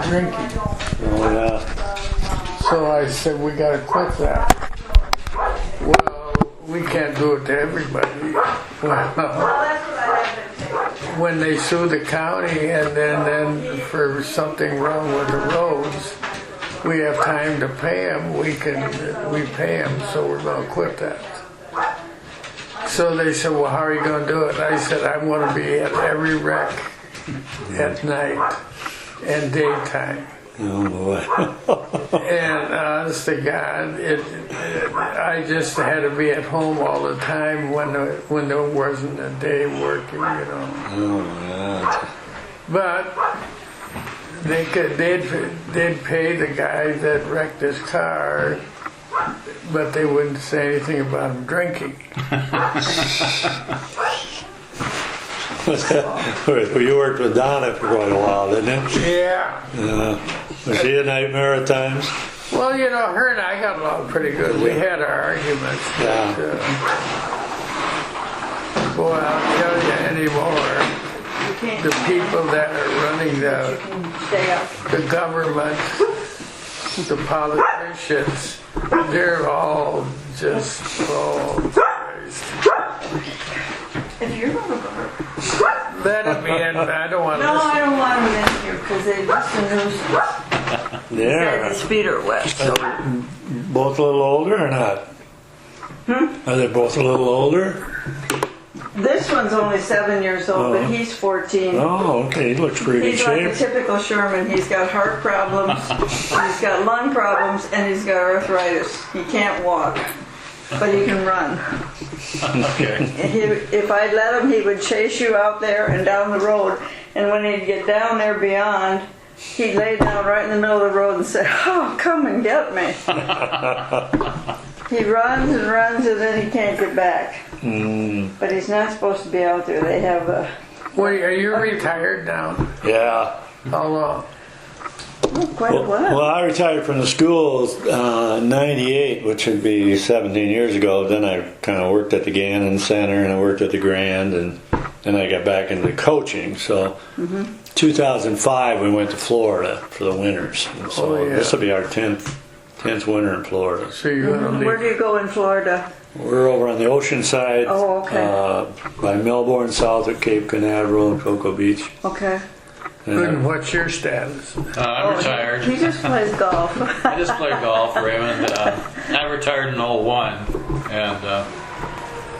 drinking. Oh, yeah. So I said, we got to quit that. Well, we can't do it to everybody. Well, when they sue the county and then for something wrong with the roads, we have time to pay them, we pay them, so we're going to quit that. So they said, well, how are you going to do it? I said, I want to be at every wreck at night and daytime. Oh, boy. And honest to God, I just had to be at home all the time when there wasn't a day working, Oh, yeah. But they'd pay the guy that wrecked his car, but they wouldn't say anything about him drinking. Well, you worked with Donna for quite a while, didn't you? Yeah. Was she a nightmare at times? Well, her and I got along pretty good. We had our arguments. But, boy, I'll tell you anymore. The people that are running the government, the politicians, they're all just, If you're going to go. Let it be in. I don't want to. No, I don't want them in here because they're just a nuisance. Yeah. His feet are wet. So. Both a little older or not? Are they both a little older? This one's only 7 years old, but he's 14. Oh, okay. He looks pretty good He's shape. like a typical Scherrman. He's got heart problems, he's got lung problems, and he's got arthritis. He can't walk, but he can run. Okay. If I'd let him, he would chase you out there and down the road. And when he'd get down there beyond, he'd lay down right in the middle of the road and say, "Oh, come and get me." He runs and runs, and then he can't get back. But he's not supposed to be out there. They have a... Wait, are you retired now? Yeah. How long? Quite a while. Well, I retired from the schools in '98, which would be 17 years ago. Then I kind of worked at the Gannon Center and I worked at the Grand, and then I got back into coaching. So 2005, we went to Florida for the winters. And so this will be our 10th winter in Florida. So you're going to leave. Where do you go in Florida? We're over on the ocean side, by Melbourne, south of Cape Canaveral and Cocoa Beach. Okay. Good. And what's your status? I'm retired. He just plays golf. I just play golf, Raymond. I retired in '01, and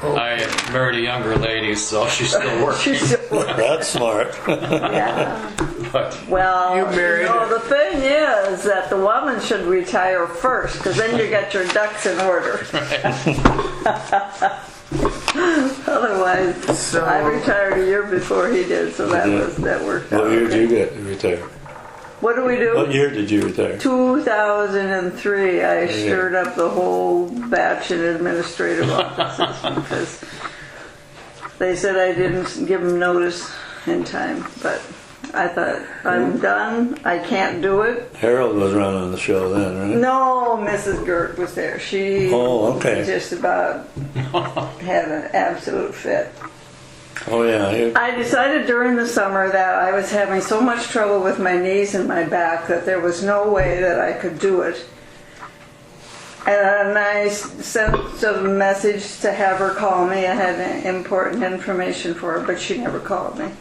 I married a younger lady, so she's still working. That's smart. Yeah. But Well, You married the thing is that the woman should retire first, because then you get your ducks in order. Otherwise, I retired a year before he did, so that worked out. What year did you get retired? What do we do? What year did you retire? 2003. I stirred up the whole batch in administrative offices because they said I didn't give them notice in time, but I thought, I'm done. I can't do it. Harold was running the show then, right? No, Mrs. Gert was there. She just about had an absolute fit. Oh, yeah. I decided during the summer that I was having so much trouble with my knees and my back that there was no way that I could do it. And I sent a message to have her call me. I had important information for her, but she never called me.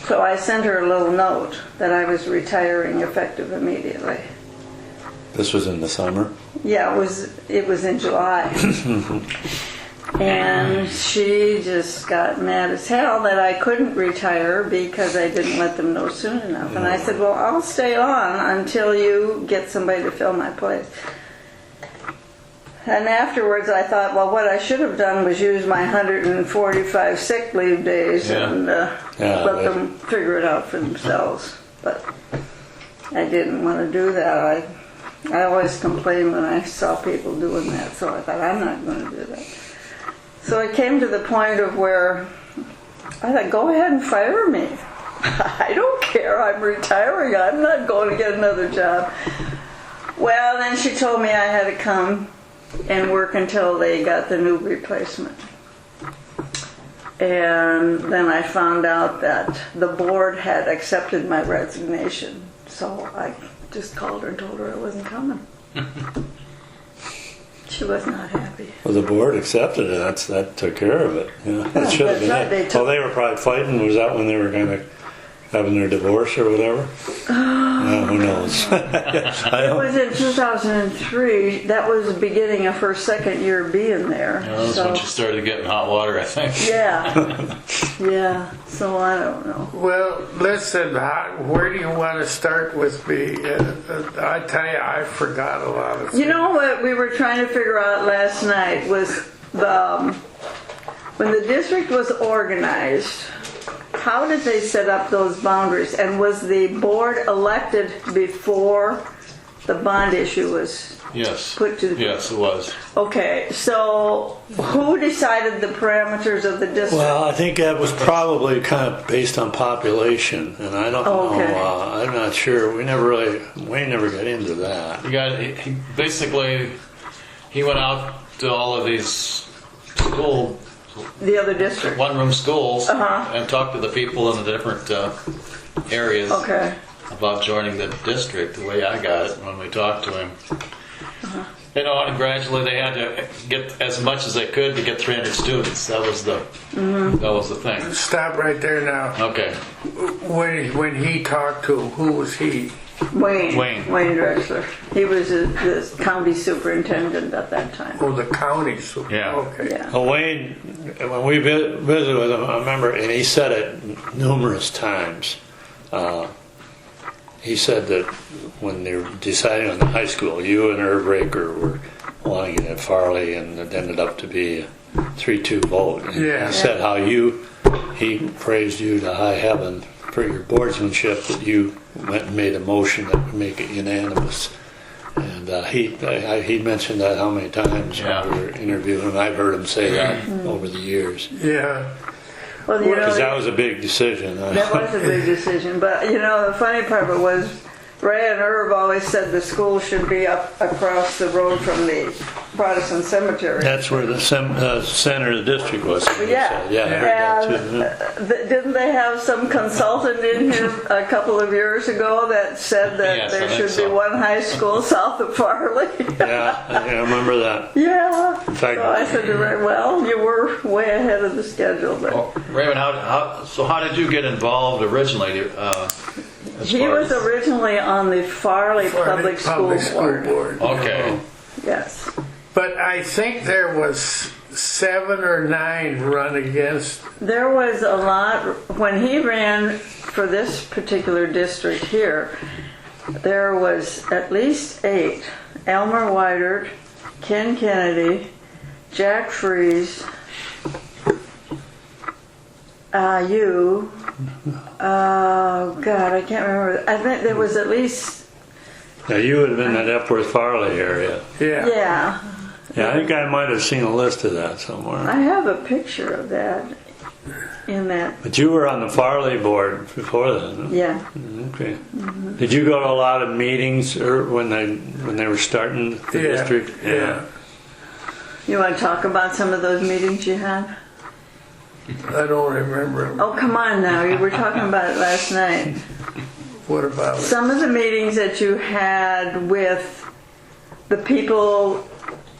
So I sent her a little note that I was retiring effective immediately. This was in the summer? Yeah, it was in July. And she just got mad as hell that I couldn't retire because I didn't let them know soon enough. And I said, well, I'll stay on until you get somebody to fill my place. And afterwards I thought, well, what I should have done was use my 145 sick leave days and let them figure it out for themselves. But I didn't want to do that. I always complained when I saw people doing that, so I thought, I'm not going to do that. So it came to the point of where I thought, go ahead and fire me. I don't care. I'm retiring. I'm not going to get another job. Well, then she told me I had to come and work until they got the new replacement. And then I found out that the board had accepted my resignation. So I just called her and told her I wasn't coming. She was not happy. Well, the board accepted it. That took care of it. Yeah, it should have been. That's right, Well, they were probably fighting. Was that when they were kind of having their divorce or whatever? Who knows? I It don't. was in 2003. That was the beginning of her second year being there. That was when she started getting hot water, I think. Yeah. Yeah. So I don't know. Well, listen, where do you want to start with me? I tell you, I forgot a lot of things. You know what we were trying to figure out last night was when the district was organized, how did they set up those boundaries? And was the board elected before the bond issue was Yes. put to the... Yes, it was. Okay, so who decided the parameters of the district? Well, I think that was probably kind of based on population, and I don't know. Okay. I'm not sure. Wayne never got into that. He basically, he went out to all of these school, The other district. one-room schools, Uh-huh. and talked to the people in the different areas Okay. about joining the district, the way I got it when we talked to him. You know, and gradually they had to get as much as they could to get 300 students. That was the thing. Stop right there now. Okay. When he talked to him, who was he? Wayne. Wayne Drexler. He was the county superintendent at that time. Oh, the county super. Yeah. Okay. Yeah. Well, Wayne, when we visited with him, I remember, and he said it numerous times. He said that when they were deciding on the high school, you and Herb Raker were wanting it at Farley, and it ended up to be a 3-2 vote. And Yeah. he said how he praised you to high heaven for your boardsmanship, that you went and made a motion that would make it unanimous. And he mentioned that how many times when we were interviewing him. I've heard him say that over the years. Yeah. Well, you know, Because that was a big decision. that was a big decision. But, you know, the funny part of it was Ray and Herb always said the school should be up across the road from the Protestant cemetery. That's where the center of the district was. Yeah. Yeah, I heard that too. Didn't they have some consultant in here a couple of years ago that said that Yes, I there think should so. be one high school south of Farley? Yeah, I remember that. Yeah. In fact- So I said to Ray, well, you were way ahead of the schedule. But Well, Raymond, how did you get involved originally? As he far was as- originally on the Farley Public School Board. Okay. Yes. But I think there was 7 or 9 run against. There was a lot, when he ran for this particular district here, there was at least 8. Elmer Weidert, Ken Kennedy, Jack Fries, you, God, I can't remember. I think there was at least, Yeah, you would have been in that Epworth Farley area. Yeah. yeah. Yeah, I think I might have seen a list of that somewhere. I have a picture of that in that, But you were on the Farley board before then. yeah. Okay. Did you go to a lot of meetings or when they were starting the district? Yeah. You want to talk about some of those meetings you had? I don't remember. Oh, come on now. You were talking about it last night. What about it? Some of the meetings that you had with the people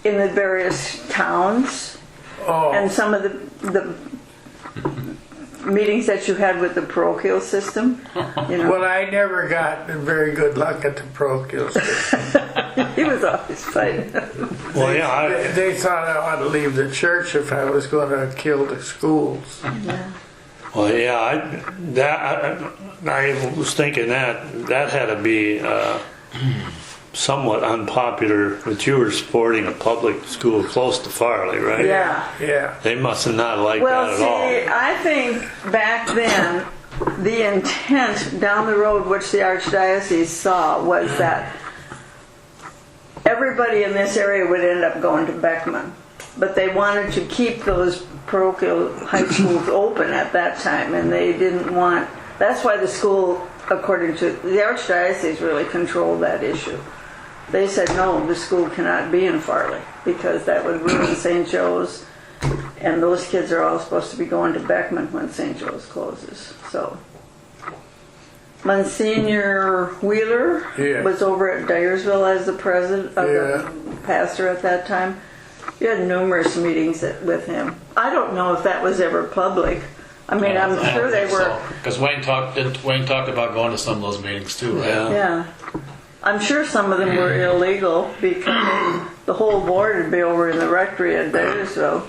in the various towns and Oh, some of the meetings that you had with the parochial system. You know, well, I never got very good luck at the parochial system. he was always fighting. Well, yeah, They thought I ought to leave the church if I was going to kill the schools. I was thinking that had to be somewhat unpopular, but you were supporting a public school close to Farley, right? Yeah. Yeah. They must have not liked Well, that at see, all. I think back then, the intent down the road, which the Archdiocese saw, was that everybody in this area would end up going to Beckman. But they wanted to keep those parochial high schools open at that time, and they didn't want... That's why the school, according to... The Archdiocese really controlled that issue. They said, no, the school cannot be in Farley, because that would ruin St. Joe's, and those kids are all supposed to be going to Beckman when St. Joe's closes. So Monsignor Wheeler Yeah. was over at Dyersville as the president of the pastor at that time. You had numerous meetings with him. I don't know if that was ever public. I mean, I'm sure they were. Because Wayne talked about going to some of those meetings too, right? Yeah. I'm sure some of them were illegal because the whole board would be over in the rectory at Dyersville.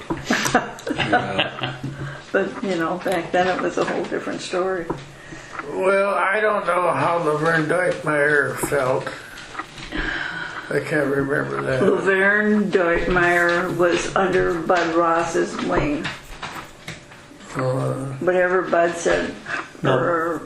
But, you know, back then it was a whole different story. Well, I don't know how Laverne Deutmeyer felt. I can't remember that. Laverne Deutmeyer was under Bud Ross's wing. Whatever Bud said, or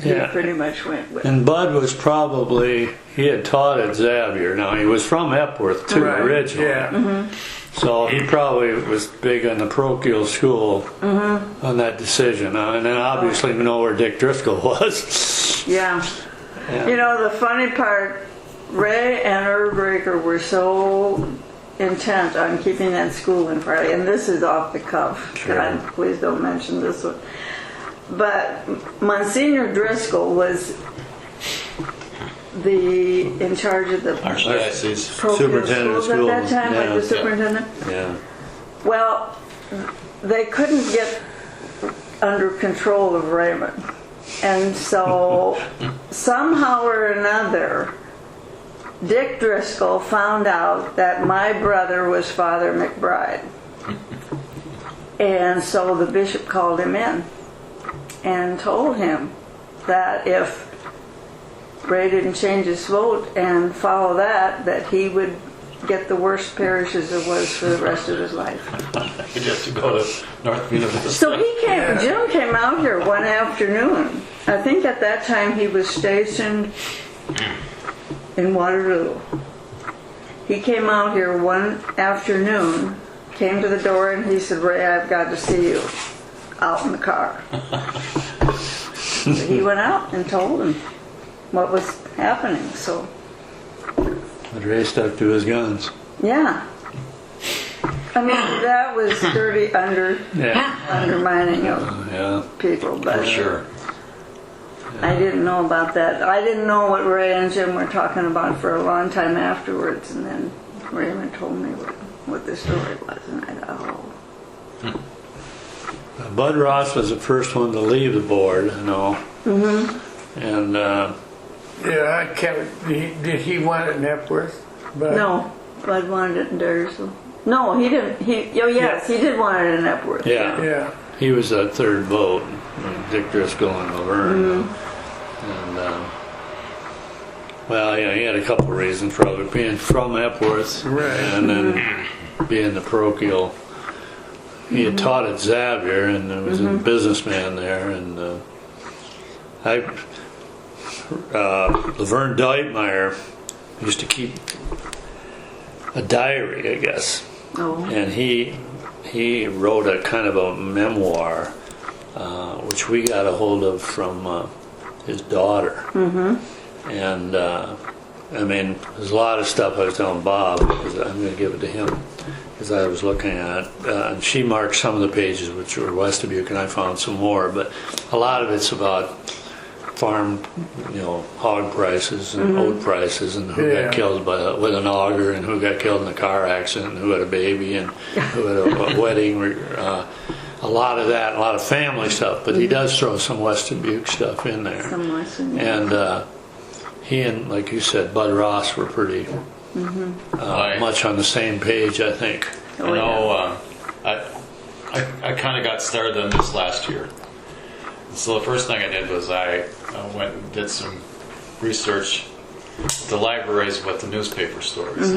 he pretty much went with. And Bud was probably, he had taught at Xavier. Now, he was from Epworth, too, originally. Yeah. So he probably was big on the parochial school on that decision. And then obviously know where Dick Driscoll was. Yeah. You know, the funny part, Ray and Herb Raker were so intent on keeping that school in Farley, and this is off the cuff. Sure. God, please don't mention this one. But Monsignor Driscoll was in charge of the Archdiocese. parochial Superintendent schools at that schools, time, yeah. like the superintendent. Yeah. Well, they couldn't get under control of Raymond. And so, somehow or another, Dick Driscoll found out that my brother was Father McBride. And so the bishop called him in and told him that if Ray didn't change his vote and follow that he would get the worst parish as it was for the rest of his life. He'd have to go to North University. So Jim came out here one afternoon. I think at that time he was stationed in Waterloo. He came out here one afternoon, came to the door, and he said, "Ray, I've got to see you," out in the car. So he went out and told him what was happening. So, But Ray stuck to his guns. yeah. I mean, that was dirty undermining of people, but Sure. I didn't know about that. I didn't know what Ray and Jim were talking about for a long time afterwards, and then Raymond told me what the story was, and I thought, oh. Bud Ross was the first one to leave the board, you know. And Yeah, I can't. Did he want it in Epworth? But No, Bud wanted it in Dyersville. No, he didn't. He did want it in Epworth. Yeah. he was that third vote, Dick Driscoll and Laverne. And well, yeah, he had a couple of reasons for it, being from Epworth, Right. and then being the parochial. He had taught at Xavier and was a businessman there, and Laverne Deutmeyer used to keep a diary, I guess, Oh. and he wrote a kind of a memoir, which we got a hold of from his daughter. And I mean, there's a lot of stuff I was telling Bob, because I'm going to give it to him, because I was looking at it. And she marked some of the pages, which were West Dubuque, and I found some more. But a lot of it's about farm, hog prices and oat prices, and who got killed with an auger, and who got killed in a car accident, and who had a baby, and who had a wedding. A lot of that, a lot of family stuff. But he does throw some West Dubuque stuff in there. Some Western. And he and, like you said, Bud Ross were pretty much on the same page, I think. I kind of got started on this last year. So the first thing I did was I went and did some research at the libraries with the newspaper stories.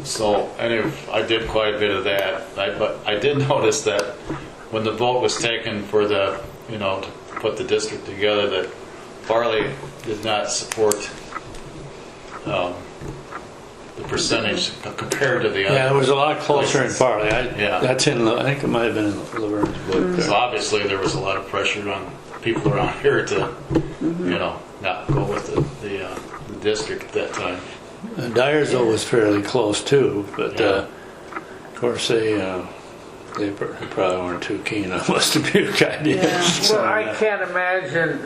So I did quite a bit of that. But I did notice that when the vote was taken for to put the district together, that Farley did not support the percentage compared to the other. Yeah, it was a lot closer in Farley. That's I think it might have been in Laverne's book. So obviously there was a lot of pressure on people around here to, not go with the district at that time. Dyersville was fairly close too, but of course they They probably weren't too keen on West Dubuque ideas. Yeah. So, Well, I can't imagine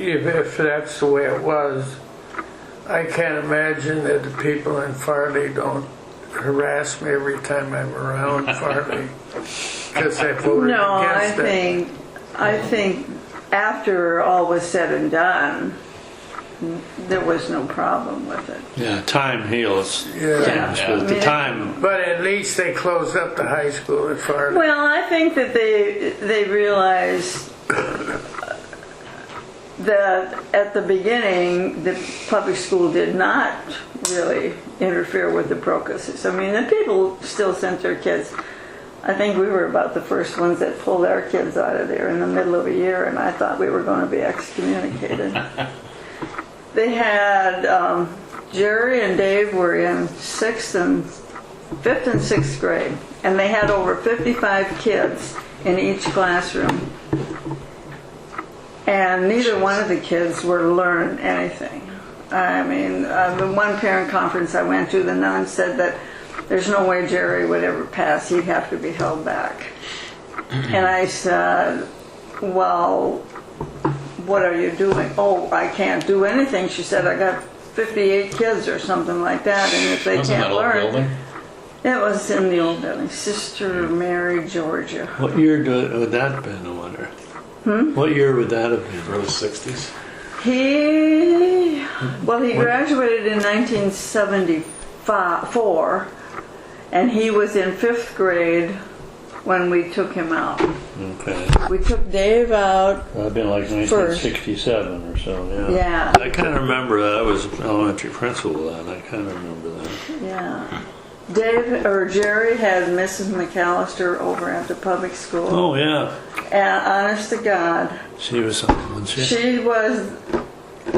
if that's the way it was. I can't imagine that the people in Farley don't harass me every time I'm around Farley because I voted No, against it. I think after all was said and done, there was no problem with it. yeah, time heals Yeah. things, Yeah. but at the time, But at least they closed up the high school at Farley. Well, I think that they realized that at the beginning, the public school did not really interfere with the Procuses. I mean, the people still sent their kids. I think we were about the first ones that pulled our kids out of there in the middle of a year, and I thought we were going to be excommunicated. They had Jerry and Dave were in 5th and 6th grade, and they had over 55 kids in each classroom. And neither one of the kids were learning anything. I mean, the one parent conference I went to, the nun said that there's no way Jerry would ever pass. He'd have to be held back. And I said, well, what are you doing? Oh, I can't do anything. She said, I got 58 kids or something like that, and if they Wasn't that can't old learn. building? It was in the old building, Sister Mary, Georgia. what year would that have been, I wonder? What year would that have been? Early 60s. He graduated in 1974, and he was in 5th grade when we took him out. Okay. We took Dave out. That'd been like 1967 or so, yeah. Yeah. I kind of remember that. I was elementary principal then. I kind of remember that. Yeah. Jerry had Mrs. McAllister over at the public school. Oh, yeah. And honest to God, She was something, wasn't she?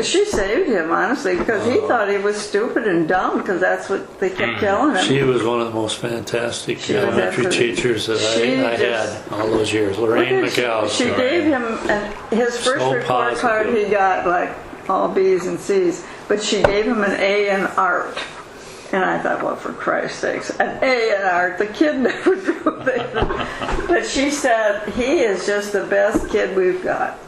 she saved him, honestly, because he thought he was stupid and dumb, because that's what they kept telling him. She was one of the most fantastic She was elementary absolutely- teachers that She I just- had all those years. Lorraine Look at- McAllister. She gave him, and his first So report card positive. he got like all B's and C's, but she gave him an A in art. And I thought, well, for Christ's sakes, an A in art, the kid never drew that. But she said, he is just the best kid we've got.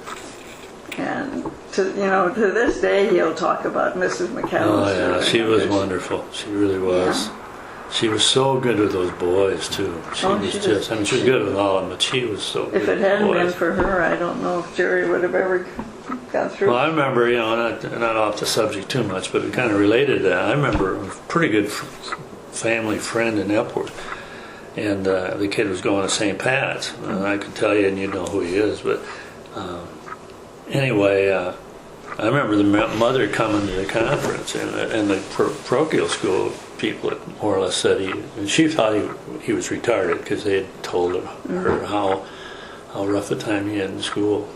And to this day, he'll talk about Mrs. McAllister. Oh, yeah. She was And wonderful. She really was. She was so good with those boys, too. She Oh, was she just, was- I mean, she was good with all of them, but she was so good If with it hadn't boys. been for her, I don't know if Jerry would have ever got through. Well, I remember, not off the subject too much, but it kind of related to that. I remember a pretty good family friend in Epworth, and the kid was going to St. Pat's. And I could tell you, and you know who he is, but anyway, I remember the mother coming to the conference, and the parochial school people had more or less said she thought he was retarded because they had told her how rough a time he had in school.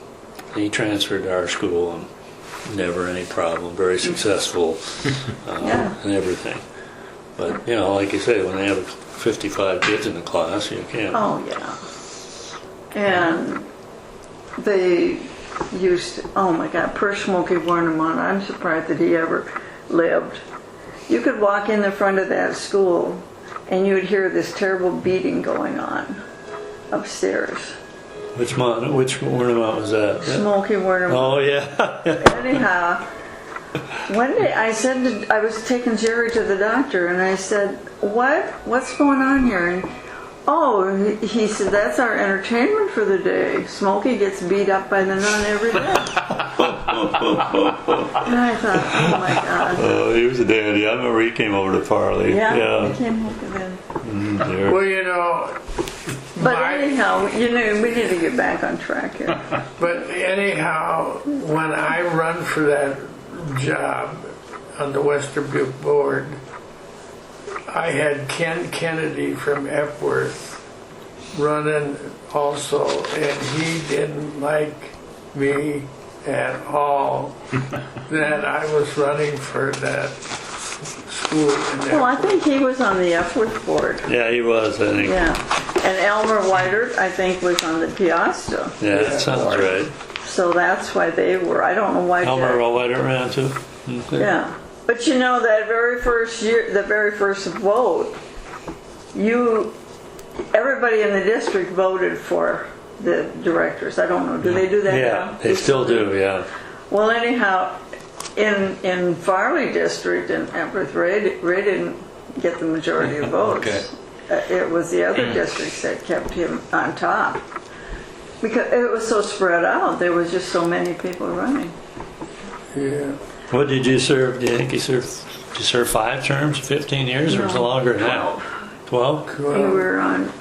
He transferred to our school and never any problem, very successful and everything. But, like you say, when they have 55 kids in the class, you can't. Oh, yeah. And they used to, oh my God, poor Smokey Warnemont, I'm surprised that he ever lived. You could walk in the front of that school and you would hear this terrible beating going on upstairs. Which ornament was that? Smokey Warnemont. Oh, yeah. Anyhow, one day I was taking Jerry to the doctor, and I said, what's going on here? And he said, that's our entertainment for the day. Smokey gets beat up by the nun every day. And I thought, oh my God. Oh, he was a dandy. I remember he came over to Farley. Yeah, he came over then. Well, But anyhow, we need to get back on track here. But anyhow, when I run for that job on the West Dubuque board, I had Ken Kennedy from Epworth running also, and he didn't like me at all that I was running for that school in Epworth. Well, I think he was on the Epworth board. Yeah, he was, I think. Yeah. And Elmer Whitert, I think, was on the Piasta. Yeah, that sounds right. So that's why they were. I don't know why. Elmer Whitert ran too? Okay. Yeah. But that very first year, the very first vote, everybody in the district voted for the directors. I don't know, do they do that Yeah, now? they still do, yeah. Well, anyhow, in Farley district in Epworth, Ray didn't get the majority of votes. Okay. It was the other districts that kept him on top. Because it was so spread out, there was just so many people running. Yeah. What did you serve? Do you think you served 5 terms, 15 years, or was it longer than that? 12? You were on,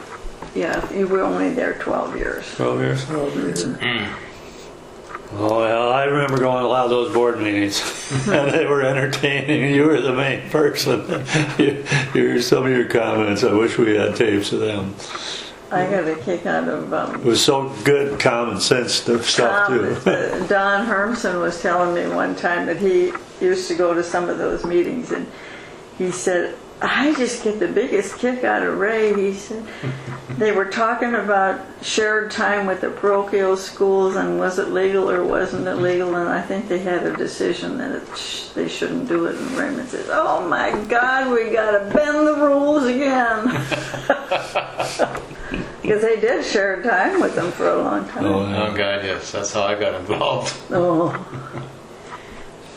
yeah, you were only there 12 years. 12 years? 12 years. Oh, well, I remember going to a lot of those board meetings, and they were entertaining. You were the main person. Some of your comments, I wish we had tapes of them. I got a kick out of It was so good, common sense stuff, too. Don Hermson was telling me one time that he used to go to some of those meetings, and he said, I just get the biggest kick out of Ray. He said they were talking about shared time with the parochial schools and was it legal or wasn't it legal, and I think they had a decision that they shouldn't do it, and Raymond says, oh my God, we got to bend the rules again. Because they did share time with them for a long time. Oh God, yes, that's how I got involved. Oh.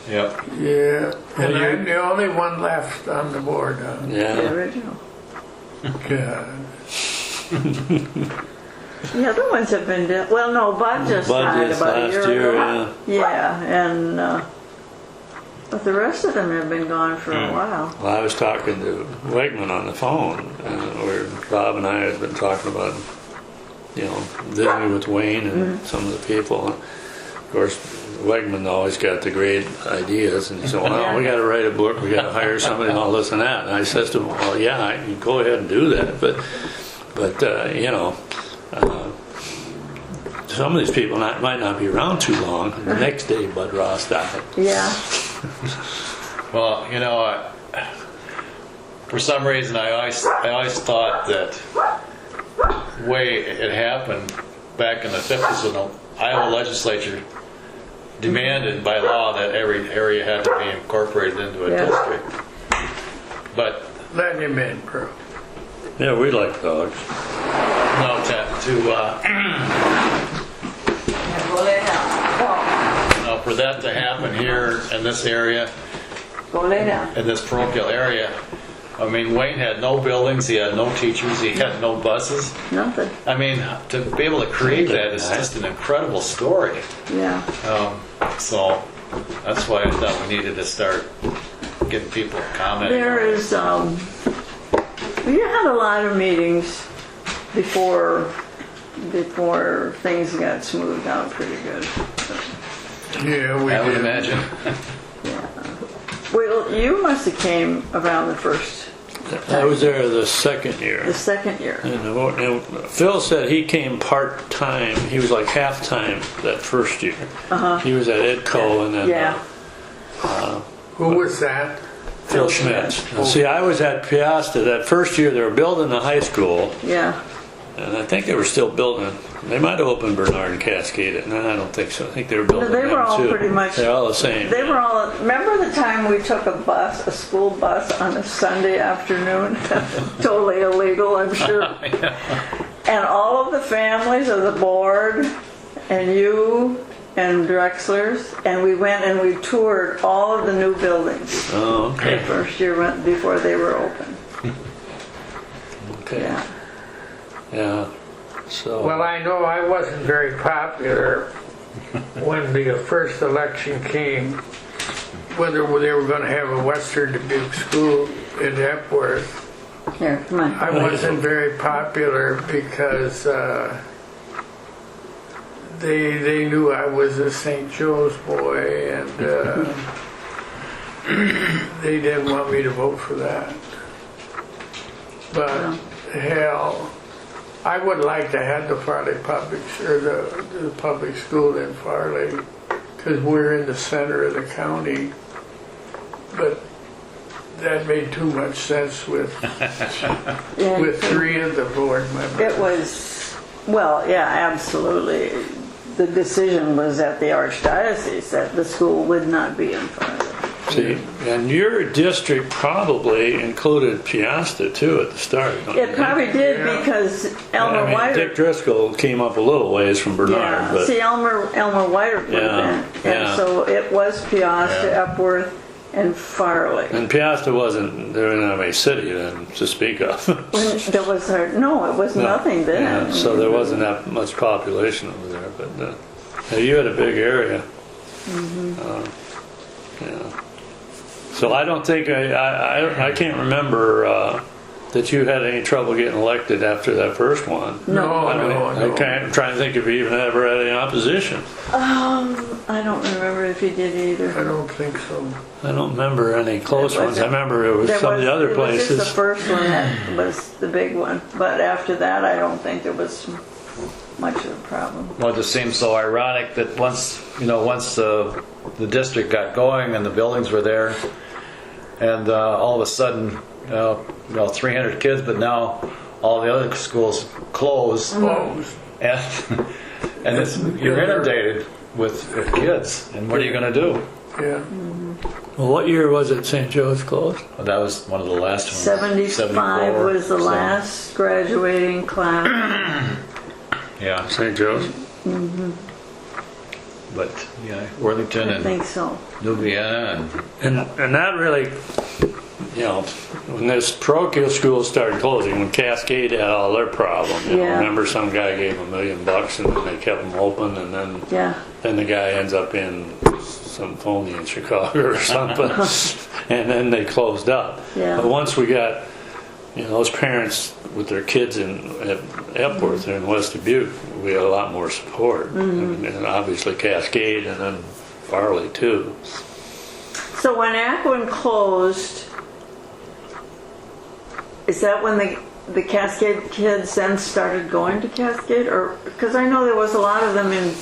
Yep. Yeah. And I'm the only one left on the board. The Yeah. original. God. The other ones have been dead. Well, no, Bud just died just about a last year year, ago. Yeah, and but the rest of them have been gone for a while. Well, I was talking to Wegman on the phone, where Bob and I had been talking about, visiting with Wayne and some of the people. Of course, Wegman always got the great ideas, and he said, well, we got to write a book, we got to hire somebody, and all this and that. And I says to him, well, yeah, I can go ahead and do that, but some of these people might not be around too long. And the next day, Bud Ross died. Yeah. Well, for some reason, I always thought that the way it happened back in the 50s when the Iowa legislature demanded by law that every area had to be incorporated into a district. But Let him in, bro. Yeah, we like dogs. no, for that to happen here in this area, Go lay down. in this parochial area, I mean, Wayne had no buildings, he had no teachers, he had no buses. Nothing. I mean, to be able to create that is just an incredible story. Yeah. So that's why I thought we needed to start getting people commenting. There is, we had a lot of meetings before things got smoothed out pretty good. Yeah, we I would did. imagine. Well, you must have came around the first, I was there the second year. the second year. And Phil said he came part-time. He was like half-time that first year. He was at Edco and then Yeah. Who was that? Phil Schmitz. See, I was at Piasta that first year. They were building the high school, Yeah. and I think they were still building. They might have opened Bernard and Cascade. No, I don't think so. I think they were building They were them all too. pretty much- They're all the same. They were all, remember the time we took a school bus on a Sunday afternoon? Totally illegal, I'm sure. And all of the families of the board and you and Drexler's, and we went and we toured all of the new buildings Oh, the okay. first year before they were open. Okay. Yeah. Yeah. So. Well, I know I wasn't very popular when the first election came, whether they were going to have a Western Dubuque school in Epworth. Here, come on. I wasn't very popular because they knew I was a St. Joe's boy, and they didn't want me to vote for that. But hell, I would like to have the Farley public or the public school in Farley because we're in the center of the county. But that made too much sense with Yeah, with 3 of the board members. it was, well, yeah, absolutely. The decision was at the Archdiocese that the school would not be in Farley. See, and your district probably included Piasta too at the start. don't you It think? probably did Yeah. because Elmer I mean, White. Dick Driscoll came up a little ways from Bernard, Yeah, but see, Elmer White would Yeah, have been. And yeah. so it was Piasta, Yeah. Epworth, and Farley. and Piasta wasn't, there didn't have a city then to speak of. When there was no, it was nothing then. Yeah, so there wasn't that much population over there, but you had a big area. Yeah. So I don't think I can't remember that you had any trouble getting elected after that first one. No, I mean, no. I'm trying to think if you even ever had any opposition. I don't remember if he did I either. don't think so. I don't remember any close ones. I remember it was some of the other It was places. just the first one that was the big one. But after that, I don't think there was much of a problem. Well, it just seems so ironic that once the district got going and the buildings were there, and all of a sudden, 300 kids, but now all the other schools closed, Closed. and you're inundated with kids. And what are you going to do? Yeah. Well, what year was it St. Joe's closed? Well, that was one of the last ones. 75 74, was the so, last graduating class. Yeah, St. Joe's? but yeah, Worthington I and think so. New Vienna and And that really, when this parochial schools started closing, when Cascade had all their problems, Yeah. remember some guy gave $1 million and then they kept them open, and Yeah. then the guy ends up in some phony in Chicago or something, and then they closed up. Yeah. But once we got, those parents with their kids at Epworth or in West Dubuque, we had a lot more support, and obviously Cascade, and then Farley too. So when Akron closed, is that when the Cascade kids then started going to Cascade? Or because I know there was a lot of them in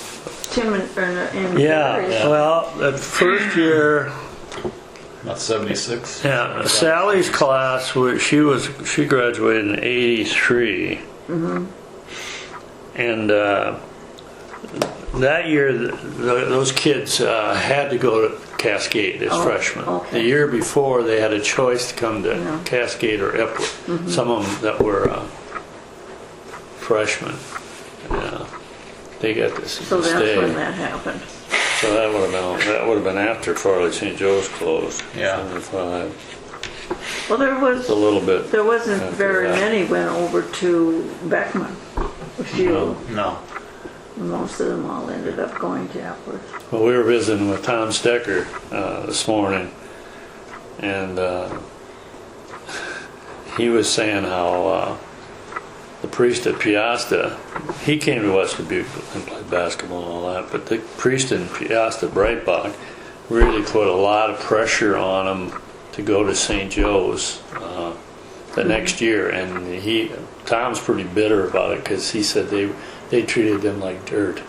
in Yeah, Gary. well, that first year, not 76. yeah, Sally's class, she graduated in '83, and that year those kids had to go to Cascade as freshmen. okay. The year before, they had a choice to come to Cascade or Epworth. Some of them that were freshmen. Yeah. They got this So to that's stay. when that happened. So that would have been after Farley St. Joe's closed. Yeah. 75. Well, there wasn't after very that. many went over to Beckman. A few. No. Most of them all ended up going to Epworth. Well, we were visiting with Tom Stecker this morning, and he was saying how the priest at Piasta, he came to West Dubuque and played basketball and all that, but the priest in Piasta, Breitbach, really put a lot of pressure on him to go to St. Joe's the next year, and Tom's pretty bitter about it because he said they treated them like dirt.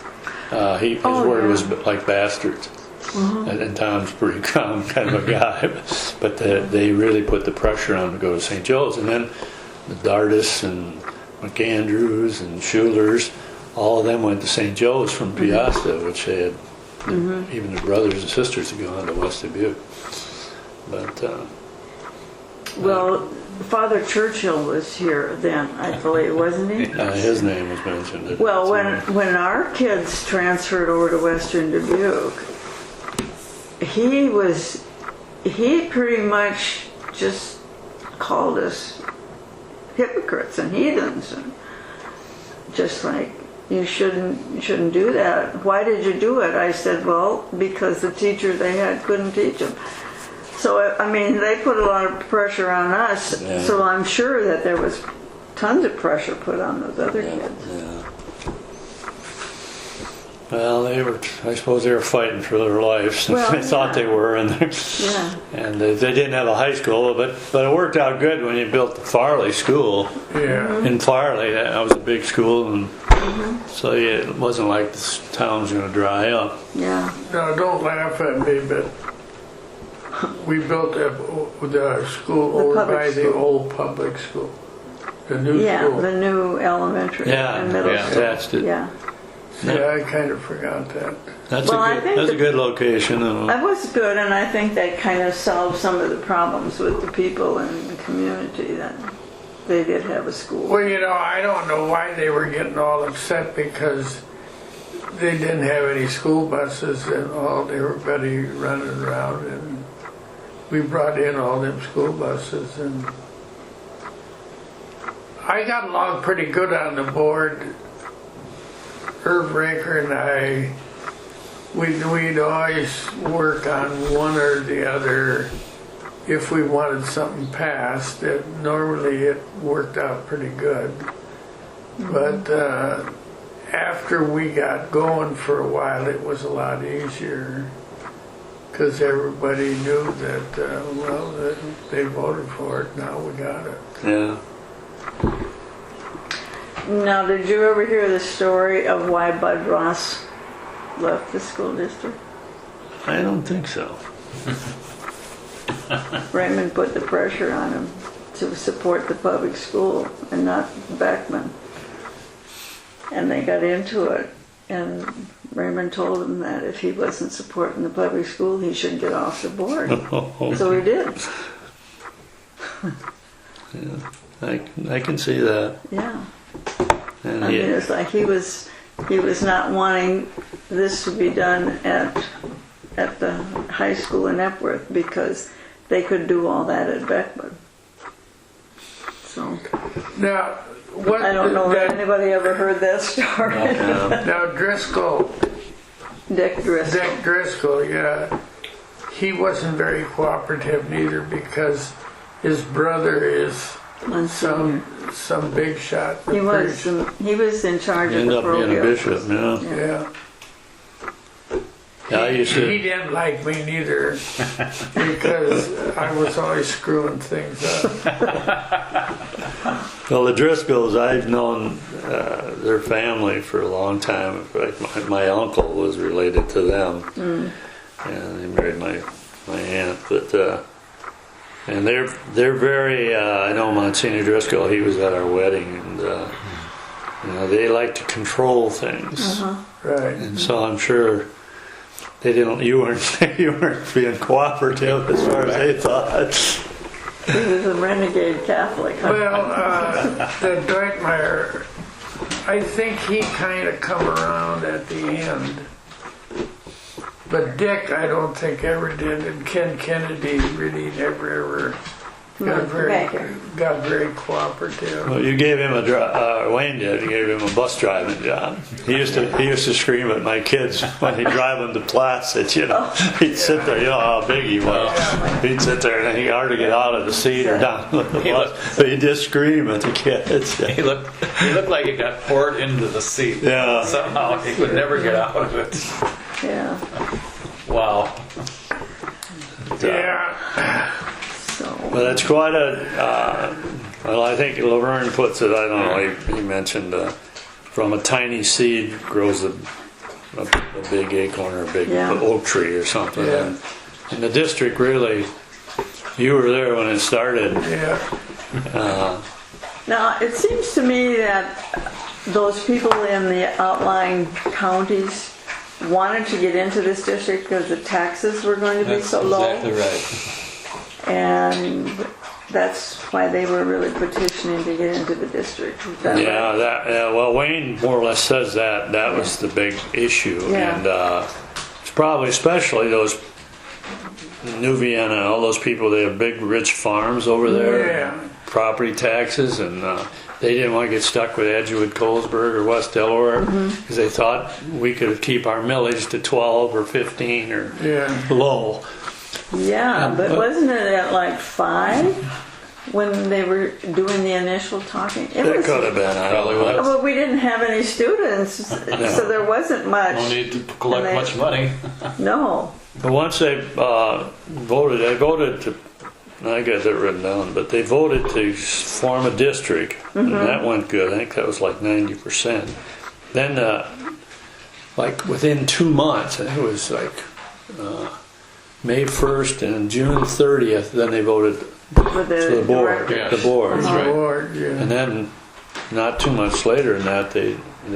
His word was like bastards. And Tom's pretty calm kind of a guy, but they really put the pressure on him to go to St. Joe's. And then the Dardis and McAndrews and Schulers, all of them went to St. Joe's from Piasta, which they had, even their brothers and sisters had gone to West Dubuque. But Well, Father Churchill was here then, I believe, wasn't he? his name was mentioned. Well, when our kids transferred over to Western Dubuque, he pretty much just called us hypocrites and heathens, and just like, you shouldn't do that. Why did you do it? I said, well, because the teacher they had couldn't teach them. So, I mean, they put a lot of pressure on us, so I'm sure that there was tons of pressure put on those other kids. Yeah. Well, I suppose they were fighting for their lives. Well, they thought they were, and they didn't have a high school, but it worked out good when you built the Farley School. Yeah. In Farley, that was a big school, and so it wasn't like the town's going to dry up. Yeah. Now, don't laugh at me, but we built the school over public by the school. old public school. The new Yeah, school. the new elementary and middle Yeah, school. attached it. Yeah. Yeah, I kind of forgot that. That's Well, I a good, think that's a the- good location. That was good, and I think that kind of solved some of the problems with the people in the community, that they did have a school. Well, I don't know why they were getting all upset, because they didn't have any school buses and all. Everybody running around, and we brought in all them school buses, and I got along pretty good on the board. Herb Raker and I, we'd always work on one or the other. If we wanted something passed, normally it worked out pretty good. But after we got going for a while, it was a lot easier, because everybody knew that, that they voted for it, now we got it. Yeah. Now, did you ever hear the story of why Bud Ross left the school district? I don't think so. Raymond put the pressure on him to support the public school and not Beckman. And they got into it, and Raymond told him that if he wasn't supporting the public school, he should get off the board. So he did. I can see that. Yeah. And I mean, it's like he was not wanting this to be done at the high school in Epworth, because they could do all that at Beckman. So Now, what I don't know if anybody ever heard that story. Now Driscoll, Dick Driscoll. Dick Driscoll, yeah, he wasn't very cooperative neither, because his brother is some big shot. He was in charge of end the up being a parochial. bishop, yeah. Yeah. Yeah, I used He to. didn't like me neither, because I was always screwing things up. Well, the Driscolls, I've known their family for a long time. In fact, my uncle was related to them, and he married my aunt. But and they're very. I know Monsignor Driscoll. He was at our wedding, and they like to control things, Right. and so I'm sure. They didn't. You weren't being cooperative as far as they thought. He was a renegade Catholic. Well, the Deutmeyer, I think he kind of come around at the end. But Dick, I don't think ever did, and Ken Kennedy really never ever got very cooperative. Well, you gave him Wayne did. You gave him a bus driving job. He used to scream at my kids when he'd drive them to Placid. He'd sit there. You know how big he was. He'd sit there and he'd hardly get out of the seat or down the bus. But he'd just scream at the kids. He looked like he got poured into the seat. Yeah. Somehow he could never get out of it. Yeah. Wow. Yeah. So Well, that's quite a. Well, I think Laverne puts it. I don't know. He mentioned from a tiny seed grows a big acorn or a big oak tree or something. Yeah. And the district really. You were there when it started. Yeah. now it seems to me that those people in the outlying counties wanted to get into this district because the taxes were going to be so low. Exactly right. And that's why they were really petitioning to get into the district. Is that right? Well, Wayne more or less says that was the big issue, Yeah. and it's probably especially those New Vienna, all those people. They have big, rich farms over there, Yeah. property taxes, and they didn't want to get stuck with Edgewood, Colesburg, or West Delaware because they thought we could keep our millage to 12 or 15 or low. Yeah, but wasn't it at like 5 when they were doing the initial talking? It could have been. I don't know. But we didn't have any students, so there wasn't much. No need to collect much money. No. But once they voted to. I got that written down, but they voted to form a district, and that went good. I think that was like 90%. Then, like within 2 months, I think it was like May 1st and June 30th. Then they voted For the board. director. Yes. The board, Lord, yeah. and then not too much later than that, they I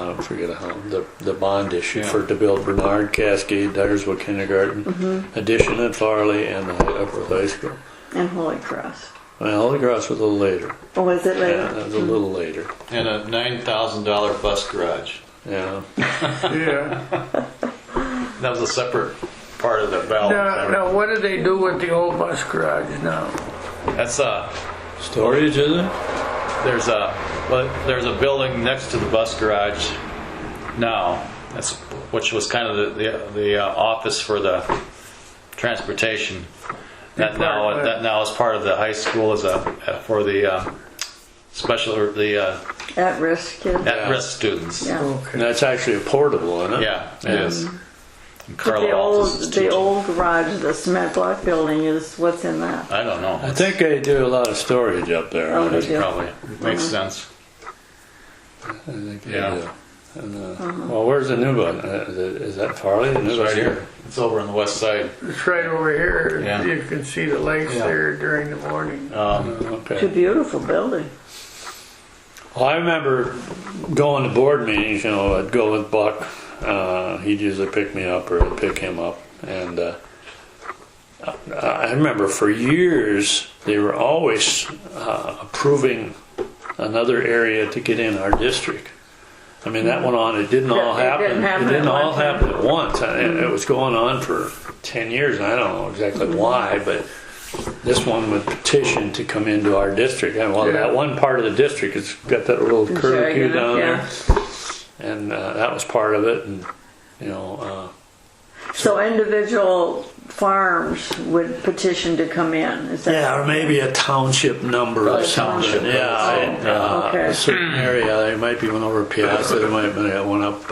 don't forget how the bond issue to build Bernard, Cascade, Dyersville Kindergarten, addition at Farley, and the Upper High School. And Holy Cross. Well, Holy Cross was a little later. Oh, was it later? Yeah, that was a little later. And a $9,000 bus garage. Yeah. Yeah. That was a separate part of the ballot. Now, what do they do with the old bus garage now? That's Storage, is it? there's a building next to the bus garage now. That's which was kind of the office for the transportation. That now is part of the high school for the special or the At-risk kids. at-risk students. Yeah. Okay. And that's actually portable, isn't it? Yeah, it is. And But Carla Walters is the teaching. old garage, the cement block building, is what's in that? I don't know. I think they do a lot of storage up there. Oh, they I do. Probably makes sense. think they Yeah. do. And, well, where's the new one? Is that Farley? The new It's bus right here. It's over on the west side. It's right over here. Yeah. You can see the lakes Yeah. there during the morning. It's a Okay. beautiful building. Well, I remember going to board meetings. You know, I'd go with Buck. He'd usually pick me up, or I'd pick him up. And I remember for years they were always approving another area to get in our district. I mean, that went on. It didn't all It happen. didn't happen It didn't at all one time. happen at once. It was going on for 10 years, and I don't know exactly why, but this one would petition to come into our district. And well, Yeah. that one part of the district has got that little curlicue Jagged, down yeah. there, and that was part of it. And you know, So individual farms would petition to come in. Is that yeah, or maybe a township number or Probably something. township. Okay. A certain area. There might be one over Piazza. There might be one up,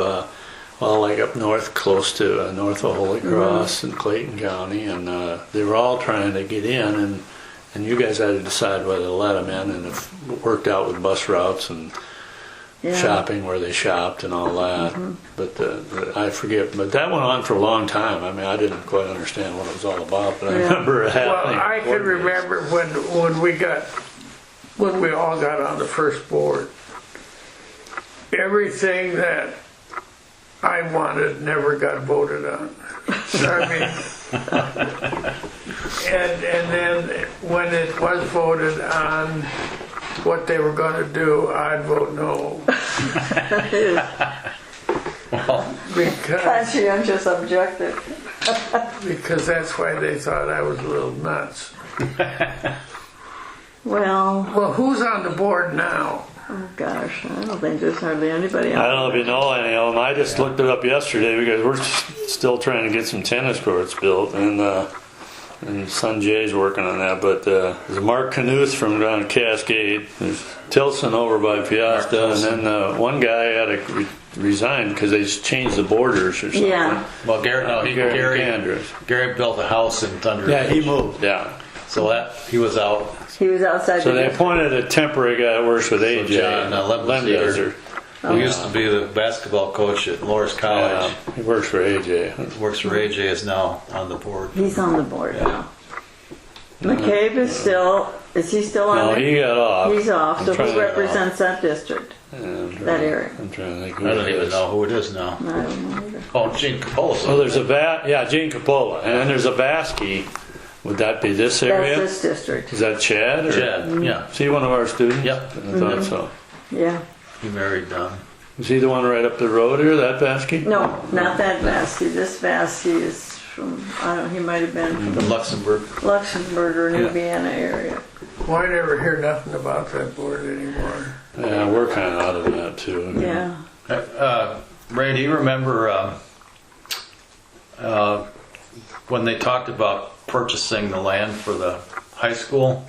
well, like up north, close to north of Holy Cross in Clayton County, and they were all trying to get in, and you guys had to decide whether to let them in, and it worked out with bus routes and Yeah. shopping where they shopped and all that. But I forget. But that went on for a long time. I mean, I didn't quite understand what it was all about, but I Yeah. remember it Well, happening. I can remember when we all got on the first board. Everything that I wanted never got voted on. I mean, and then when it was voted on what they were going to do, I'd vote no. Because Conscientious objective. that's why they thought I was a little nuts. Well, Well, who's on the board now? oh gosh, I don't think there's hardly anybody I on. don't know if you know any of them. I just looked it up yesterday because we're still trying to get some tennis courts built, and son Jay's working on that. But there's Mark Knuth from down Cascade. There's Tilson over by Piazza, and then one guy had to resign because they changed the borders or something. Yeah. Well, Gary Andrews. Gary built a house in Thunder Yeah, he Ridge. moved down. So that he was out. He was outside So the they appointed a temporary guy that works with AJ. John Lembeser. He used to be the basketball coach at Loris College. He works for AJ. Works for AJ, is now on the board. He's on the board now. McCabe is he still on No, there? he got off. He's off, I'm so trying who to- represents that district? That area? I'm trying to think who I don't it even is. know who it is now. I don't know either. Oh, Gene Capola. Well, there's Gene Capola, and then there's a Vasky. Would that be this area? That's this district. Is that Chad? Or? Chad, yeah. Is he one of our students? Yep. I thought so. Yeah. He married Is he the one right up the road here, that Vasky? No, not that Vasky. This Vasky is from, he might have been from from Luxembourg. Luxembourg or New Yeah. Vienna area. Well, I never hear nothing about that board anymore. Yeah, we're kind of out of that too. Yeah. Ray, do you remember when they talked about purchasing the land for the high school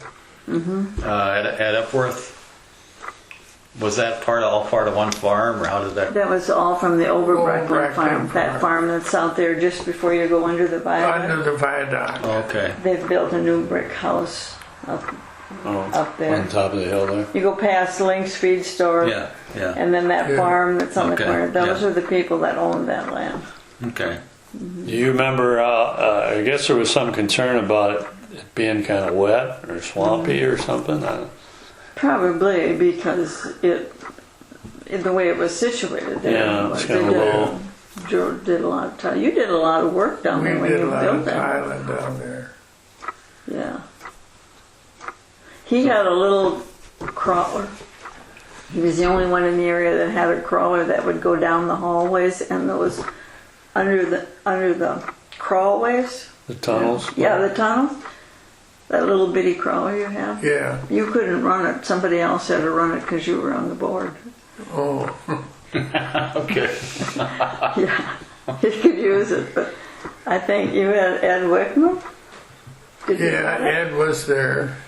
at Epworth? Was that all part of one farm, or how did that? That was all from the Overbreckland Overbreckland farm. That farm. farm that's out there just before you go under the viaduct. Under the viaduct. Okay. They've built a new brick house up On there. top of the hill there. You go past Link's Feed Store, Yeah. Yeah. and then that Yeah. farm that's on Okay, the corner. Those yeah. are the people that own that land. Okay. Do you remember? I guess there was some concern about it being kind of wet or swampy or something. Probably because in the way it was situated there. Yeah, it's kind of low. George did a lot of you did a lot of work down there when We did you a lot built of that. tiling down there. Yeah. He had a little crawler. He was the only one in the area that had a crawler that would go down the hallways and those under the crawlways. The tunnels. Yeah, the tunnel. That little bitty crawler you have. Yeah. You couldn't run it. Somebody else had to run it because you were on the board. Oh. Okay. Yeah, you could use it, but I think you had Ed Wickman. Did you Yeah, have it? Ed was there.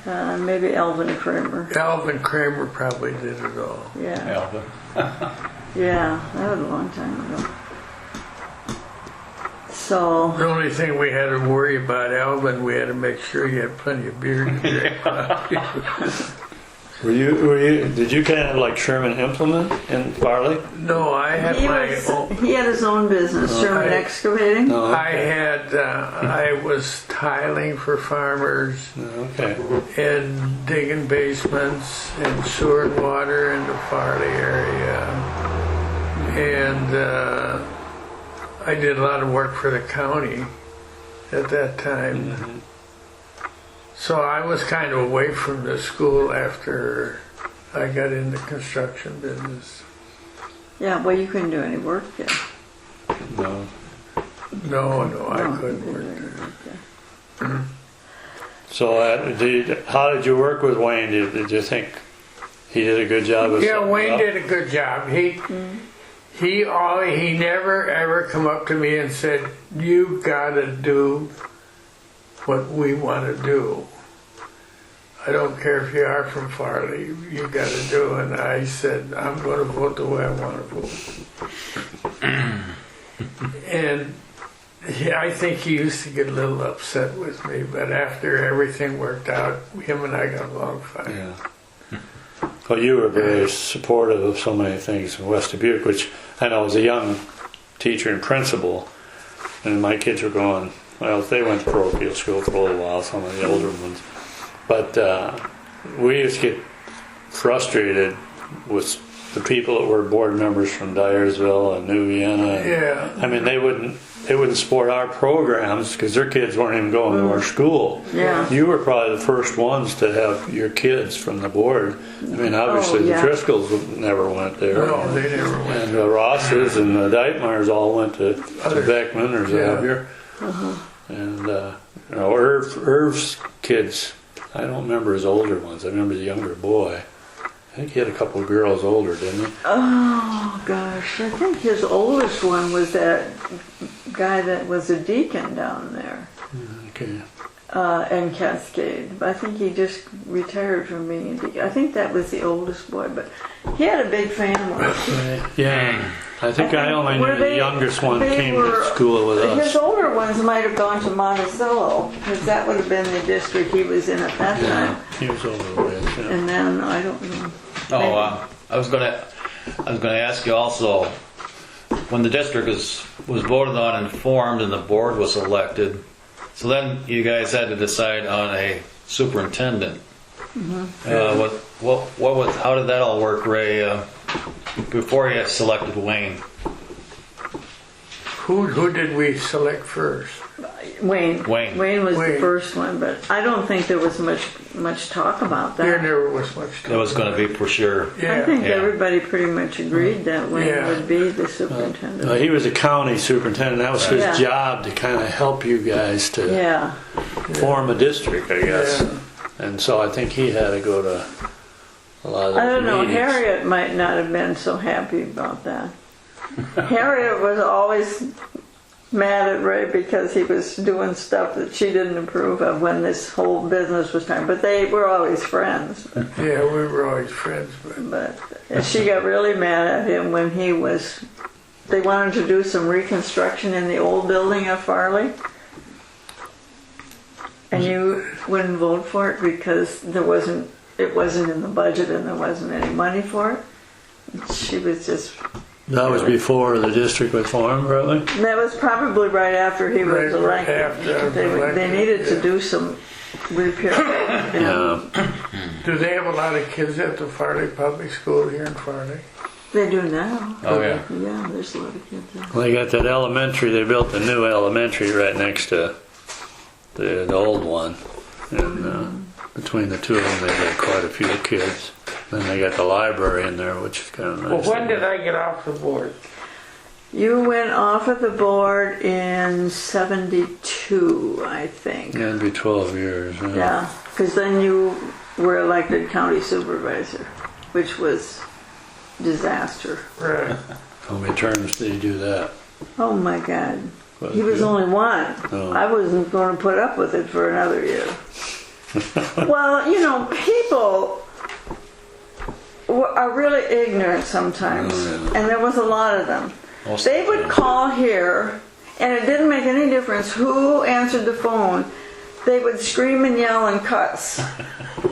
Maybe Elvin Kramer. Alvin Kramer probably did it all. Yeah, Alvin. yeah, that was a long time ago. So, The only thing we had to worry about Alvin, we had to make sure he had plenty of beer to drink. Did you kind of like Scherrman implement in Farley? No, I had my own. he had his own business, Sherman I- Excavating. No. I was tiling for farmers Okay. and digging basements and sewer and water in the Farley area. And I did a lot of work for the county at that time. Mm-hmm. So I was kind of away from the school after I got in the construction business. Yeah, well, you couldn't do any work there. No. No, I No, couldn't you work couldn't do there. any work there. So how did you work with Wayne? Did you think he did a good job? Of Yeah, setting Wayne up? did a good job. He never ever come up to me and said, "You gotta do what we want to do. I don't care if you are from Farley, you gotta do." And I said, "I'm going to vote the way I want to vote." And I think he used to get a little upset with me, but after everything worked out, him and I got along fine. Yeah. Well, you were very supportive of so many things in West Dubuque, which I know as a young teacher and principal, and my kids were going, well, they went to parochial school for a little while, some of the older ones. But we used to get frustrated with the people that were board members from Dyersville and New Vienna. Yeah. I mean, they wouldn't support our programs because their kids weren't even going to our school. Yeah. You were probably the first ones to have your kids from the board. I mean, obviously yeah. the Driscolls never went there. No, they never went. And the Rosses and the Deitmeyers all went to Beckman or Xavier. And Irv's kids, I don't remember his older ones. I remember the younger boy. I think he had a couple of girls older, didn't he? Oh gosh, I think his oldest one was that guy that was a deacon down there Okay. in Cascade. I think he just retired from being a deacon. I think that was the oldest boy, but he had a big family. Yeah. I think I only Were knew the they- youngest one they came were- to school with His us. older ones might have gone to Monticello, because that would have been the district he was in at that time. He was over with, yeah. And then I don't know. Oh, I was gonna ask you also, when the district was voted on and formed and the board was elected, so then you guys had to decide on a superintendent. How did that all work, Ray? Before you selected Wayne? Who did we select first? Wayne. Wayne. Wayne was the Wayne. first one, but I don't think there was much talk about There that. never was much That was going to be for sure. Yeah. I think Yeah. everybody pretty much agreed that Wayne Yeah. would be the superintendent. He was a county superintendent. That was his Yeah. job to kind of help you guys to Yeah. form a district, I guess. Yeah. And so I think he had to go to a lot of those I don't know, meetings. Harriet might not have been so happy about that. Harriet was always mad at Ray because he was doing stuff that she didn't approve of when this whole business was starting. But they were always friends. Yeah, we were always friends, but But she got really mad at him when they wanted to do some reconstruction in the old building of Farley. And you wouldn't vote for it because it wasn't in the budget and there wasn't any money for it. She was just, That was before the district was formed, really? that was probably right after he was Right elected. after I was They elected, needed to yeah. do some repair. Yeah. Do they have a lot of kids at the Farley Public School here in Farley? They do now. Oh, yeah. Yeah, there's a lot of kids there. Well, they got that elementary. They built the new elementary right next to the old one, and between the two of them, they got quite a few kids. Then they got the library in there, which is kind of nice. Well, when did I get off the board? You went off of the board in 72, I think. Yeah, it'd be 12 years. Yeah, because then you were elected county supervisor, which was disaster. Right. How many terms did you do that? Oh my God. Was He was good? only one. Oh. I wasn't going to put up with it for another year. Well, you know, people are really ignorant sometimes, and there was a lot of them. Most They of would them. call here, and it didn't make any difference who answered the phone. They would scream and yell and cuss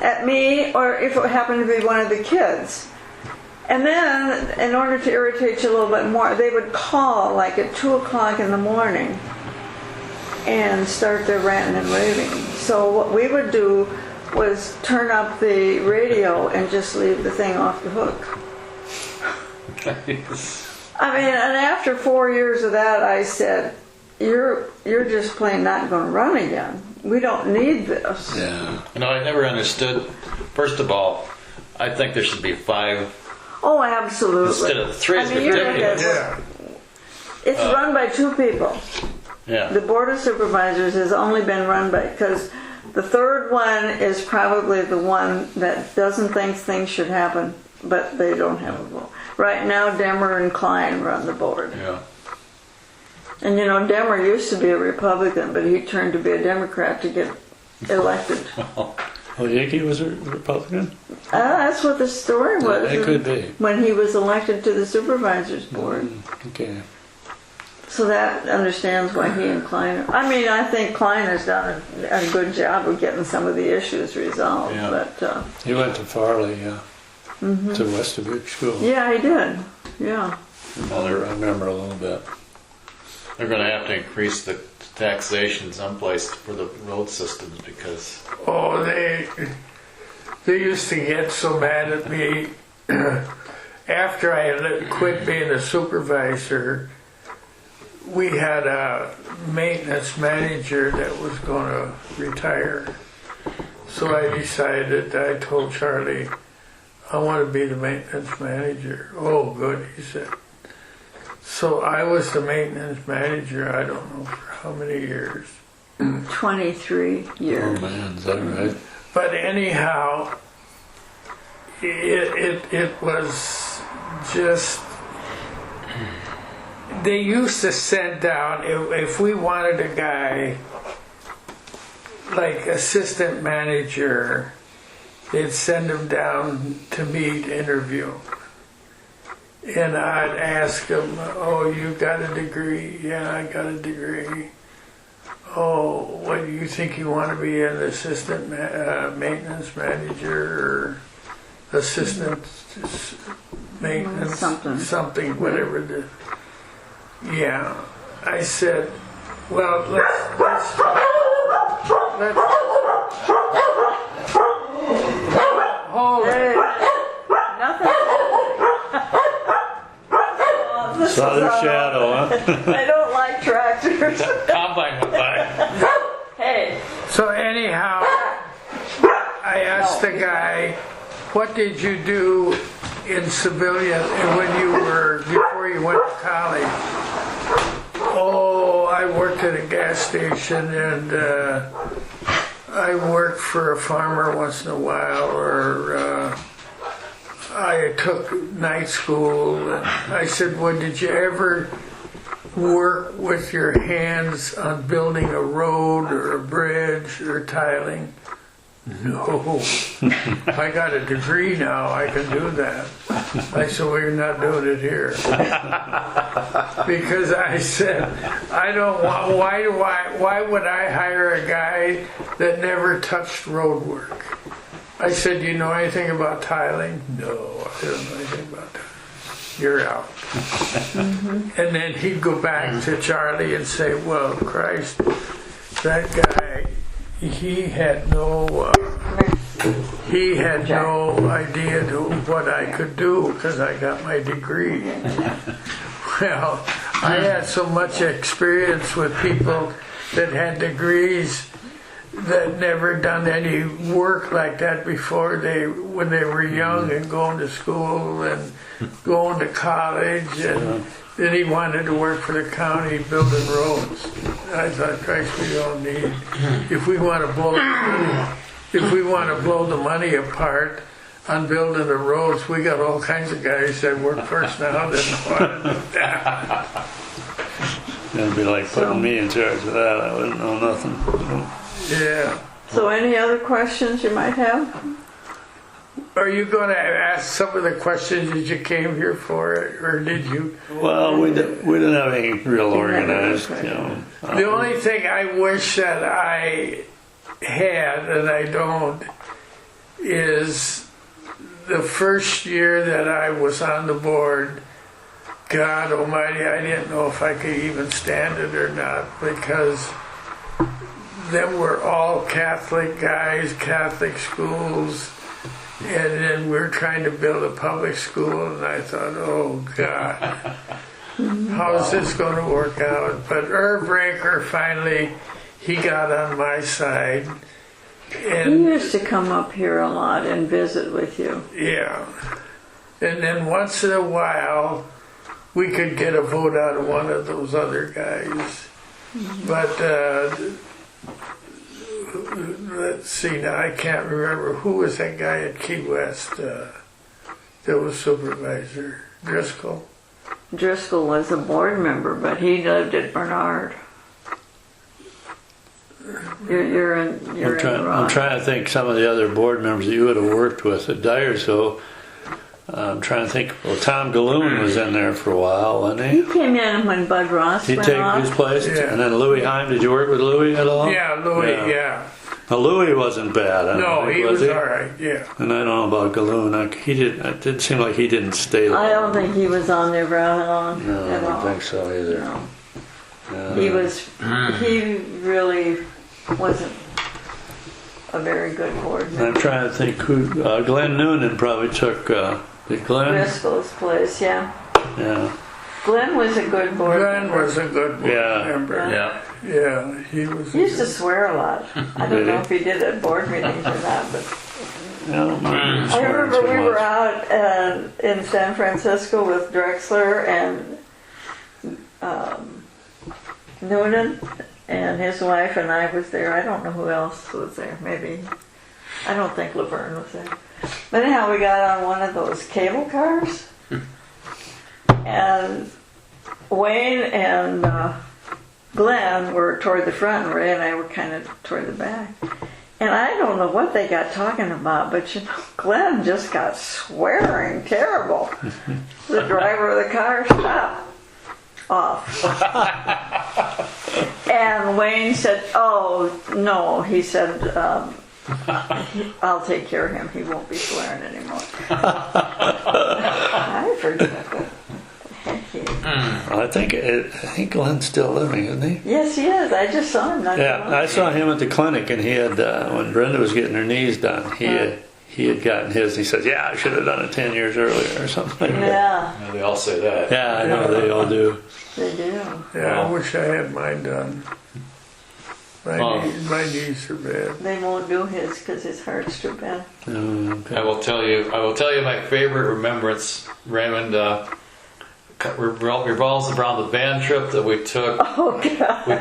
at me, or if it happened to be one of the kids. And then, in order to irritate you a little bit more, they would call like at 2 o'clock in the morning and start their ranting and raving. So what we would do was turn up the radio and just leave the thing off the hook. I mean, and after 4 years of that, I said, you're just plain not going to run again. We don't need this. Yeah. You know, I never understood. First of all, I think there should be 5 Oh, absolutely. instead of 3. I Is mean, you're ridiculous. Yeah. It's run by 2 people. Yeah. The Board of Supervisors has only been run by, because the third one is probably the one that doesn't think things should happen, but they don't have a vote. Right now, Demmer and Klein run the board. Yeah. And you know, Demmer used to be a Republican, but he turned to be a Democrat to get elected. Oh, Yickey was a Republican? That's what the story was. It could be. When he was elected to the Supervisors Board. Okay. So that understands why he and Klein are. I mean, I think Klein has done a good job of getting some of the issues resolved. Yeah. But He went to Farley, yeah. To Westerbuck School. yeah, he did. Yeah. I remember a little bit. They're going to have to increase the taxation someplace for the road systems because Oh, they used to get so mad at me after I had quit being a supervisor. We had a maintenance manager that was going to retire. So I decided, I told Charlie, I want to be the maintenance manager. Oh, good, he said. So I was the maintenance manager, I don't know for how many years. 23 Oh years. man, is that right? But anyhow, it was just, they used to send down, if we wanted a guy like assistant manager, they'd send him down to meet, interview. And I'd ask him, oh, you got a degree? Yeah, I got a degree. Oh, what do you think you want to be, an assistant maintenance manager or assistant maintenance? Something, whatever. Yeah. I said, well, let's hold it. Hey, nothing. This Saw is, their shadow, huh? I don't like tractors. combine went by. Hey. So anyhow, I asked the guy, what did you do in civilian when you were, before you went to college? Oh, I worked at a gas station and I worked for a farmer once in a while, or I took night school. And I said, well, did you ever work with your hands on building a road or a bridge or tiling? No. I got a degree now, I can do that. I said, well, you're not doing it here. Because I said, I don't want, why would I hire a guy that never touched road work? I said, you know anything about tiling? No, I don't know anything about tiling. You're out. And then he'd go back to Charlie and say, well, Christ, that guy, he had no idea what I could do because I got my degree. Well, I had so much experience with people that had degrees that never done any work like that before when they were young and going to school and going to college, and then he wanted to work for the county building roads. I thought, Christ, we don't need, if we want to blow the money apart on building the roads, we got all kinds of guys that work for us now that want to do that. It'd be like putting me in charge of that. I wouldn't know nothing. Yeah. So any other questions you might have? Are you going to ask some of the questions that you came here for, or did you? Well, we didn't have any real organized, The only thing I wish that I had, and I don't, is the first year that I was on the board, God almighty, I didn't know if I could even stand it or not, because them were all Catholic guys, Catholic schools, and then we're trying to build a public school, and I thought, oh God, how is this going to work out? But Irv Raker finally, he got on my side. And He used to come up here a lot and visit with you. yeah. And then once in a while, we could get a vote out of one of those other guys. But let's see, now I can't remember. Who was that guy at Key West that was supervisor? Driscoll? Driscoll was a board member, but he lived at Bernard. You're in the I'm wrong. trying to think some of the other board members that you would have worked with at Dyersville. I'm trying to think. Well, Tom Galloon was in there for a while, wasn't He he? came in when Bud Ross He went take off. his place, Yeah. and then Louis Heim. Did you work with Louis at all? Yeah, Louis, yeah. Now, Louis wasn't bad. I don't No, think, he was all right, yeah. And I don't know about Galloon. He didn't. It didn't seem like he didn't stay long. I don't think he was on there very long No, I at don't all. think so either. No. Yeah. He really wasn't a very good board I'm member. trying to think who. Glenn Noonan probably took. Did Glenn? Driscoll's place, yeah. Yeah. Glenn was a good board Glenn member. was a good board Yeah. member. Yeah. Yeah, he was. He used to swear a lot. I don't Did know he? if he did at board meetings or not, but I don't remember I swearing remember so we were much. out in San Francisco with Drexler and Noonan and his wife, and I was there. I don't know who else was there. Maybe, I don't think Laverne was there. But anyhow, we got on one of those cable cars, and Wayne and Glenn were toward the front, and Ray and I were kind of toward the back. And I don't know what they got talking about, but Glenn just got swearing terrible. The driver of the car stopped off. And Wayne said, oh, no, he said, I'll take care of him. He won't be swearing anymore. I forget what the heck he is. I think Glenn's still living, isn't he? Yes, he is. I just saw him. Not too Yeah, long I ago. saw him at the clinic, and he had when Brenda was getting her knees done, he had gotten his. He says, "Yeah, I should have done it 10 years earlier or something like that." Yeah, Yeah, they all say that. Yeah, I know they all do. they do. Yeah, I wish I had mine done. Oh. My knees are bad. They won't do his because his heart's too bad. Okay. I will tell you my favorite remembrance, Raymond, revolves around the van trip that we took. Oh, God. We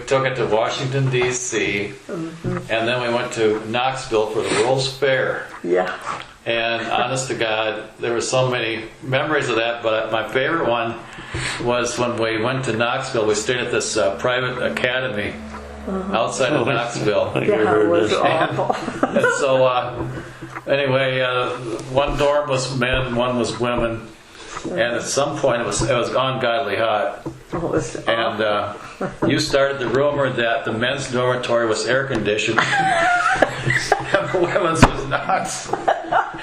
took it to Washington D.C. And then we went to Knoxville for the World's Fair. Yeah. And honest to God, there were so many memories of that. But my favorite one was when we went to Knoxville. We stayed at this private academy outside of Knoxville. I think we Yeah, it heard was this. awful. And so, anyway, one dorm was men, one was women, and at some point it was ungodly hot. It was And you started the rumor that the men's dormitory was air conditioned, and the women's was not.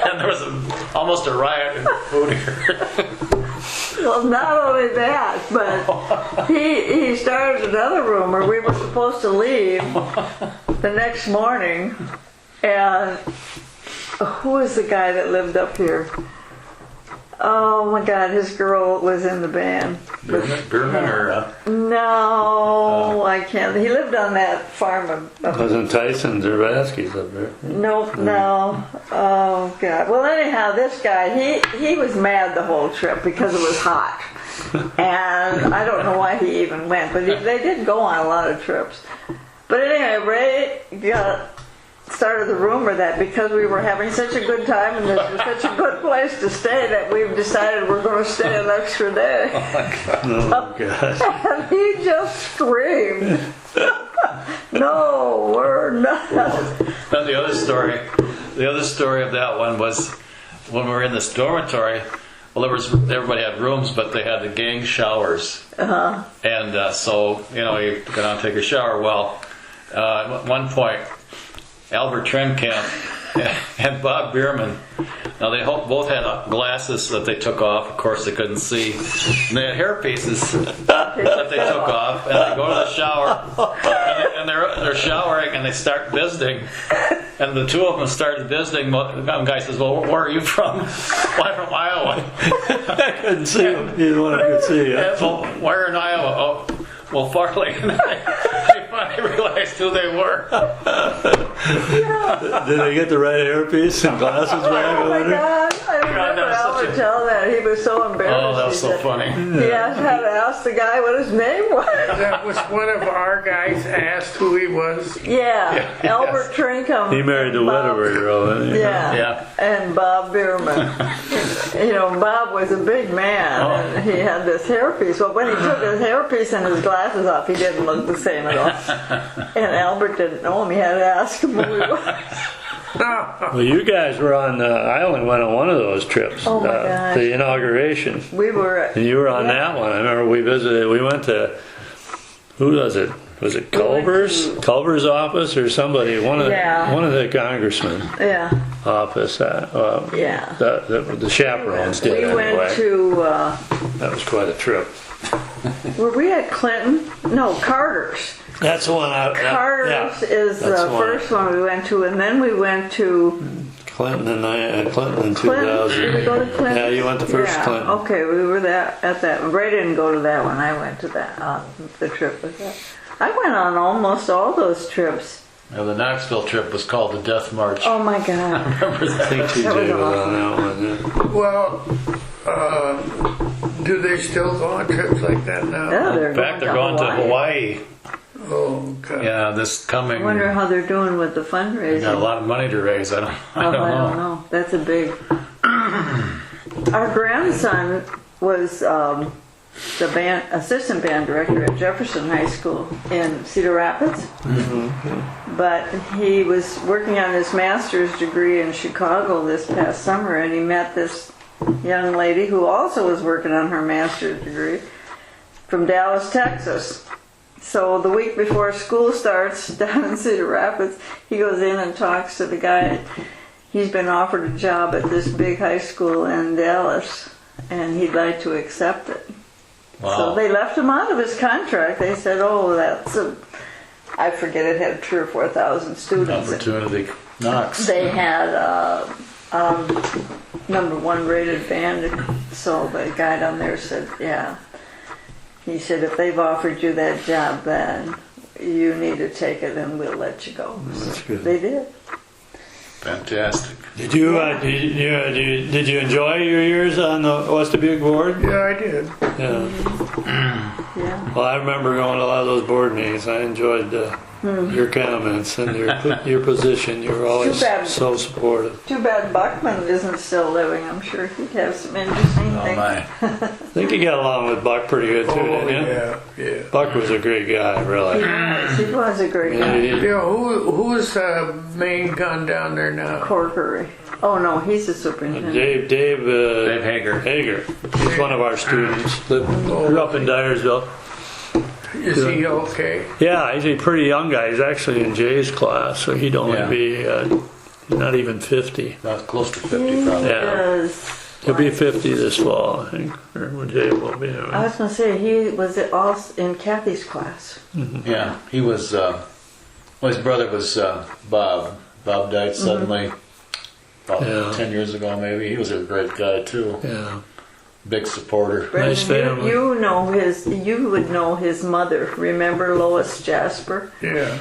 And there was almost a riot in the food here. Well, not only that, but he started another rumor. We were supposed to leave, the next morning, and who was the guy that lived up here? Oh my God, his girl was in the band. Berman or No, I can't. He lived on that farm. Wasn't Tyson Zerbatsky's up there? Nope, no. Oh God. Well, anyhow, this guy, he was mad the whole trip because it was hot, and I don't know why he even went, but they did go on a lot of trips. But anyway, Ray started the rumor that because we were having such a good time and this was such a good place to stay that we've decided we're going to stay an extra day. Oh my God. And he just screamed, "No, we're not." And the other story of that one was when we were in this dormitory. Well, everybody had rooms, but they had the gang showers, and so you go down and take a shower. Well, at one point, Albert Trenkamp and Bob Bierman. Now they both had glasses that they took off. Of course, they couldn't see. And they had hair pieces that they took off. And they go to the shower, and they're showering, and they start visiting. And the two of them started visiting. One guy says, "Well, where are you from?" "Well, I'm from Iowa." I couldn't see him. Either one could see you. "Well, where in Iowa?" "Oh, well, Farley." And I finally realized who they were. Did they get the right hairpiece and glasses back? Oh my God! I remember Albert tell that. He was so embarrassed. Oh, that was so funny. He had to ask the guy what his name was. That was one of our guys asked who he was. Yeah, Albert Trinkum. He married the Wetterberg girl, didn't he? Yeah, and Bob Bierman. Bob was a big man, and he had this hairpiece. Well, when he took his hairpiece and his glasses off, he didn't look the same at all. And Albert didn't know him. He had to ask him who he was. Well, you guys were on. I only went on one of those trips. Oh my gosh. The inauguration. We were. And you were on that one. I remember we visited. We went to. Who was it? Was it Culver's? Culver's office or somebody? One of the congressmen. Yeah. Office. Yeah. The chaperones did. We went to. That was quite a trip. Were we at Clinton? No, Carter's. That's the one. Carter's is the first one we went to, and then we went to Clinton in 2000. Did we go to Clinton? Yeah, you went to first Clinton. Okay, we were at that one. Ray didn't go to that one. I went to that the trip with that. I went on almost all those trips. Now, the Knoxville trip was called the Death March. Oh my God! I remember that. I think TJ was on that one. Well, do they still go on trips like that now? Yeah, In fact, they're going to Hawaii. Oh, God. Yeah, this coming. I wonder how they're doing with the fundraising. They got a lot of money to raise. I don't know. That's a big. Our grandson was the assistant band director at Jefferson High School in Cedar Rapids. Mm-hmm. But he was working on his master's degree in Chicago this past summer, and he met this young lady who also was working on her master's degree from Dallas, Texas. So the week before school starts down in Cedar Rapids, he goes in and talks to the guy. He's been offered a job at this big high school in Dallas, and he'd like to accept it. Wow. So they left him out of his contract. They said, "Oh, I forget, it had 3,000 or 4,000 students." Opportunity knocks. They had #1 rated band, so the guy down there said, "Yeah." He said, "If they've offered you that job, then you need to take it, and we'll let you go." That's good. They did. Fantastic. Did you enjoy your years on the West Dubuque board? Yeah, I did. Yeah. Yeah. Well, I remember going to a lot of those board meetings. I enjoyed your comments and your position. You were always so supportive. Too bad Buckman isn't still living. I'm sure he'd have some interesting things. My. I think you got along with Buck pretty good too, didn't you? Yeah. Buck was a great guy, really. He was a great guy. Who's the main gun down there now? Corkery. Oh no, he's the superintendent. Dave Hager. He's one of our students. Grew up in Dyersville. Is he okay? Yeah, he's a pretty young guy. He's actually in Jay's class, so he'd only be not even 50. Not close to 50, probably. Yeah. He'll be 50 this fall, I think. Or when Jay will be. I was going to say, he was in Kathy's class. Mm-hmm. Yeah, he was Well, his brother was Bob. Bob died suddenly about 10 years ago, maybe. He was a great guy too. Yeah. Big supporter. Nice family. You would know his mother. Remember Lois Jasper? Yeah.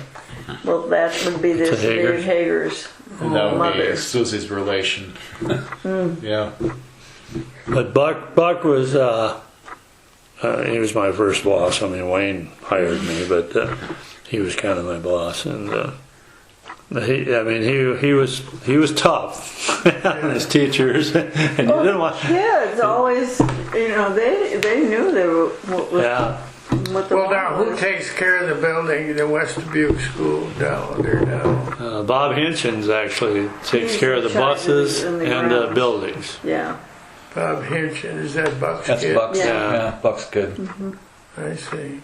Well, that would be this Hager. Dave Hager's And that would mother. be Susie's relation. Yeah. But Buck was he was my first boss. I mean, Wayne hired me, but he was kind of my boss, and he was tough on his teachers, and he didn't want. Kids always, they knew they were. What the Well, now law who was. takes care of the building, the West Dubuque School down there now? Bob Hinchins actually takes He's care of the in charge of buses in the and the grounds. buildings. Yeah. Bob Hinchin, is that Buck's That's kid? Buck's. Yeah. Yeah, Buck's good. I see.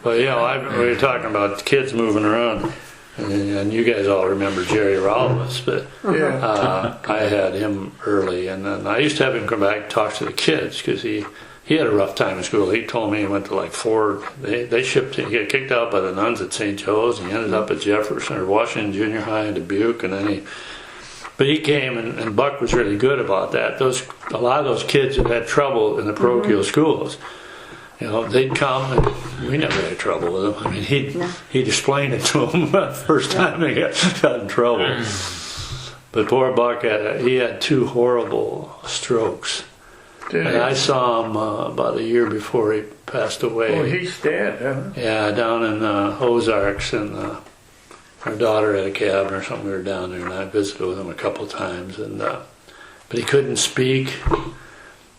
But we were talking about kids moving around, and you guys all remember Jerry Rollis, but Yeah. I had him early, and then I used to have him come back and talk to the kids because he had a rough time in school. He told me he went to like they shipped him. He got kicked out by the nuns at St. Joe's, and he ended up at Jefferson or Washington Junior High in Dubuque, and then But he came, and Buck was really good about that. A lot of those kids that had trouble in the parochial schools, they'd come, and we never had trouble with them. I mean, he'd explain it to them the first time they got in trouble. But poor Buck he had 2 horrible strokes, and I saw him about a year before he passed away. Oh, he's dead, huh? Yeah, down in Ozarks, and our daughter had a cabin or something. We were down there, and I visited with him a couple of times. And but he couldn't speak,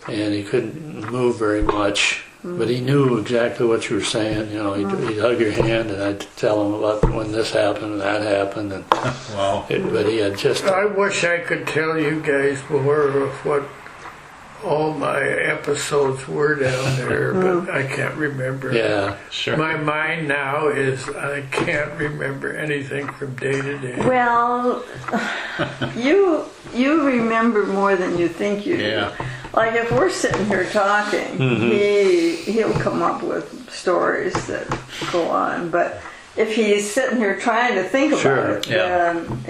and he couldn't move very much. But he knew exactly what you were saying. He'd hug your hand, and I'd tell him about when this happened and that happened. And Wow. but he had just I wish I could tell you guys more of what all my episodes were down there, but I can't remember. yeah. Sure. My mind now is I can't remember anything from day to day. Well, you remember more than you think you do. Yeah. Like if we're sitting here talking, he'll come up with stories that go on. But if he's sitting here trying to think about Sure, it, yeah. then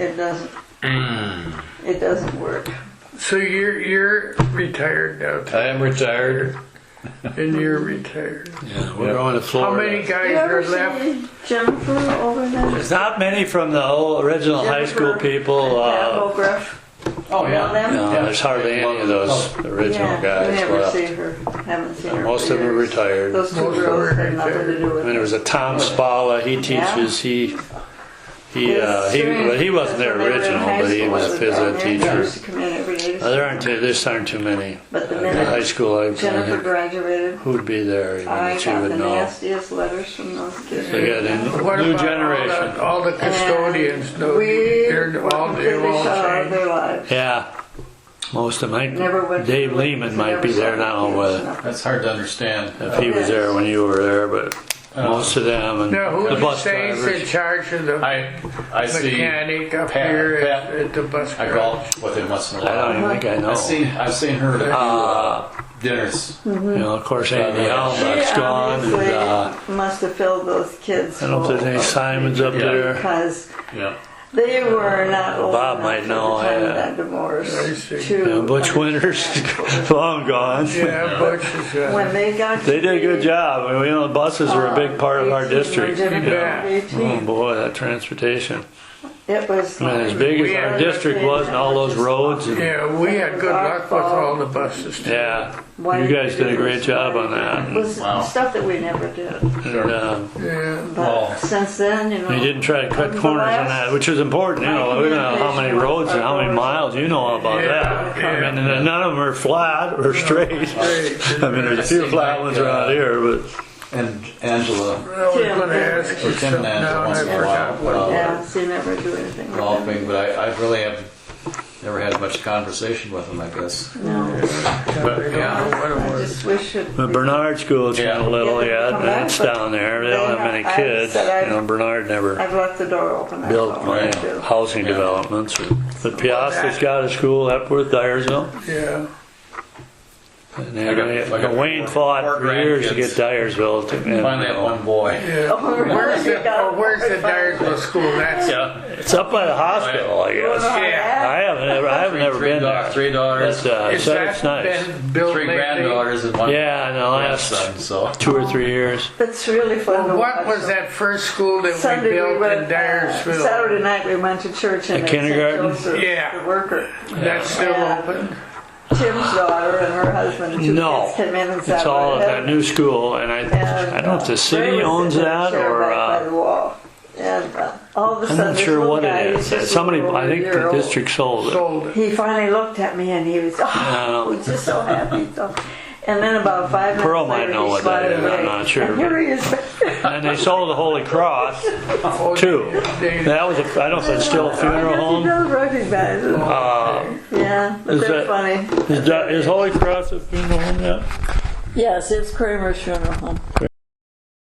it doesn't work. So you're retired now, Tom, I am retired. and you're retired. Yeah, we're going to How Florida. many You guys ever are left? see Jennifer over there? There's not many from the old original high school people. Applegriff. Oh, You know them? No, there's hardly any of those original Yeah, guys you never left. see her. Haven't seen her. Most for of them are years. retired. Those 2 Most of them girls are had nothing to retired. do with And there it. was a Tom Spalla. He teaches. He wasn't their original, but he was a phys ed teacher. There aren't too many. But the The minute high school, Jennifer graduated, who'd be there even I that you got would the know. nastiest letters from those kids. They got a What new about generation. all the custodians? No, We they're all completely shut out of changed. their lives. Yeah, most of them. Never went to Dave the- Lehman might be there now with That's hard to understand. if he was there when you were there, but most of them and Now, who the do you bus say is in drivers. charge of the I see mechanic up Pat- here Pat. at the bus I garage? golf with him once in a I don't while. even think I know. I've seen her at a few dinners. Of course, Andy Allenbach's gone, and Obviously must have filled those kids. I don't know if there's any full of Simons up Yeah. there. because Yeah. they were not old Bob enough might at know, the time yeah. of that divorce. I see. to Butch Winters, long gone. Yeah, Butch is when they got They to did a good be, job. I mean, the buses were a big part of our 18 district. when Jennifer Yeah. was 18, Oh boy, that transportation. it was I mean, as big as our district was and all those roads. And, Yeah, we had good luck with all the buses too. yeah, you guys did a great job on that. It was Wow. stuff that we never did. And, Yeah. But Well, since then, you didn't try to cut corners on that, which was important. We don't know how many roads and how many miles. You know all about that. I mean, and none of them are flat or straight. I mean, there's a few flat ones around here, but and Angela I was going to ask you or Tim something and Angela now and I once in a forgot what while it Yeah, was. so you never do anything with them. golfing, but I really have never had much conversation with them, I guess. No, But I yeah, don't know what I it was. just wish it. the Bernard School's kind Yeah. of little Yeah, yet, come and back, it's but down there. They don't have many I kids. said Bernard never I've left the door open. that's built all my I do. housing developments. But Piasta's got a school, Epworth, Dyersville. Yeah. And then Wayne fought four for years to grandkids. get Dyersville to. Finally had one boy. Yeah. Where's the Dyersville school? That's Yeah. It's up by the hospital, I guess. yeah. I haven't ever been there. Three daughters, But, Is so that it's nice. been built three lately? granddaughters, and one Yeah, in the last grandson. So 2 or 3 years. It's really fun to What watch was them. that first school that Sunday we built in went, Dyersville? Saturday night we went to church in A kindergarten? The worker. That's still Yeah. open? Tim's daughter and her husband and two No, kids came in and sat it's all right at that there. new school, and I don't know if the Ray city was owns sitting in a that chair or. back by the wall. And all of a I'm sudden, not this sure little what guy, it he's is. just Somebody, over I a think year the old. district sold it. Sold it. He finally looked at me and he was, know. he was just so happy. So, and then about 5 minutes Pearl later, might know he what that smiled is, I'm away. not sure, And here he is. And they sold the Holy Cross too. That was I don't know if it's still a funeral I guess home. he does recognize it. Yeah, but is they're that- funny. Is Holy Cross a funeral home yet? Yes, it's Kramer's funeral home.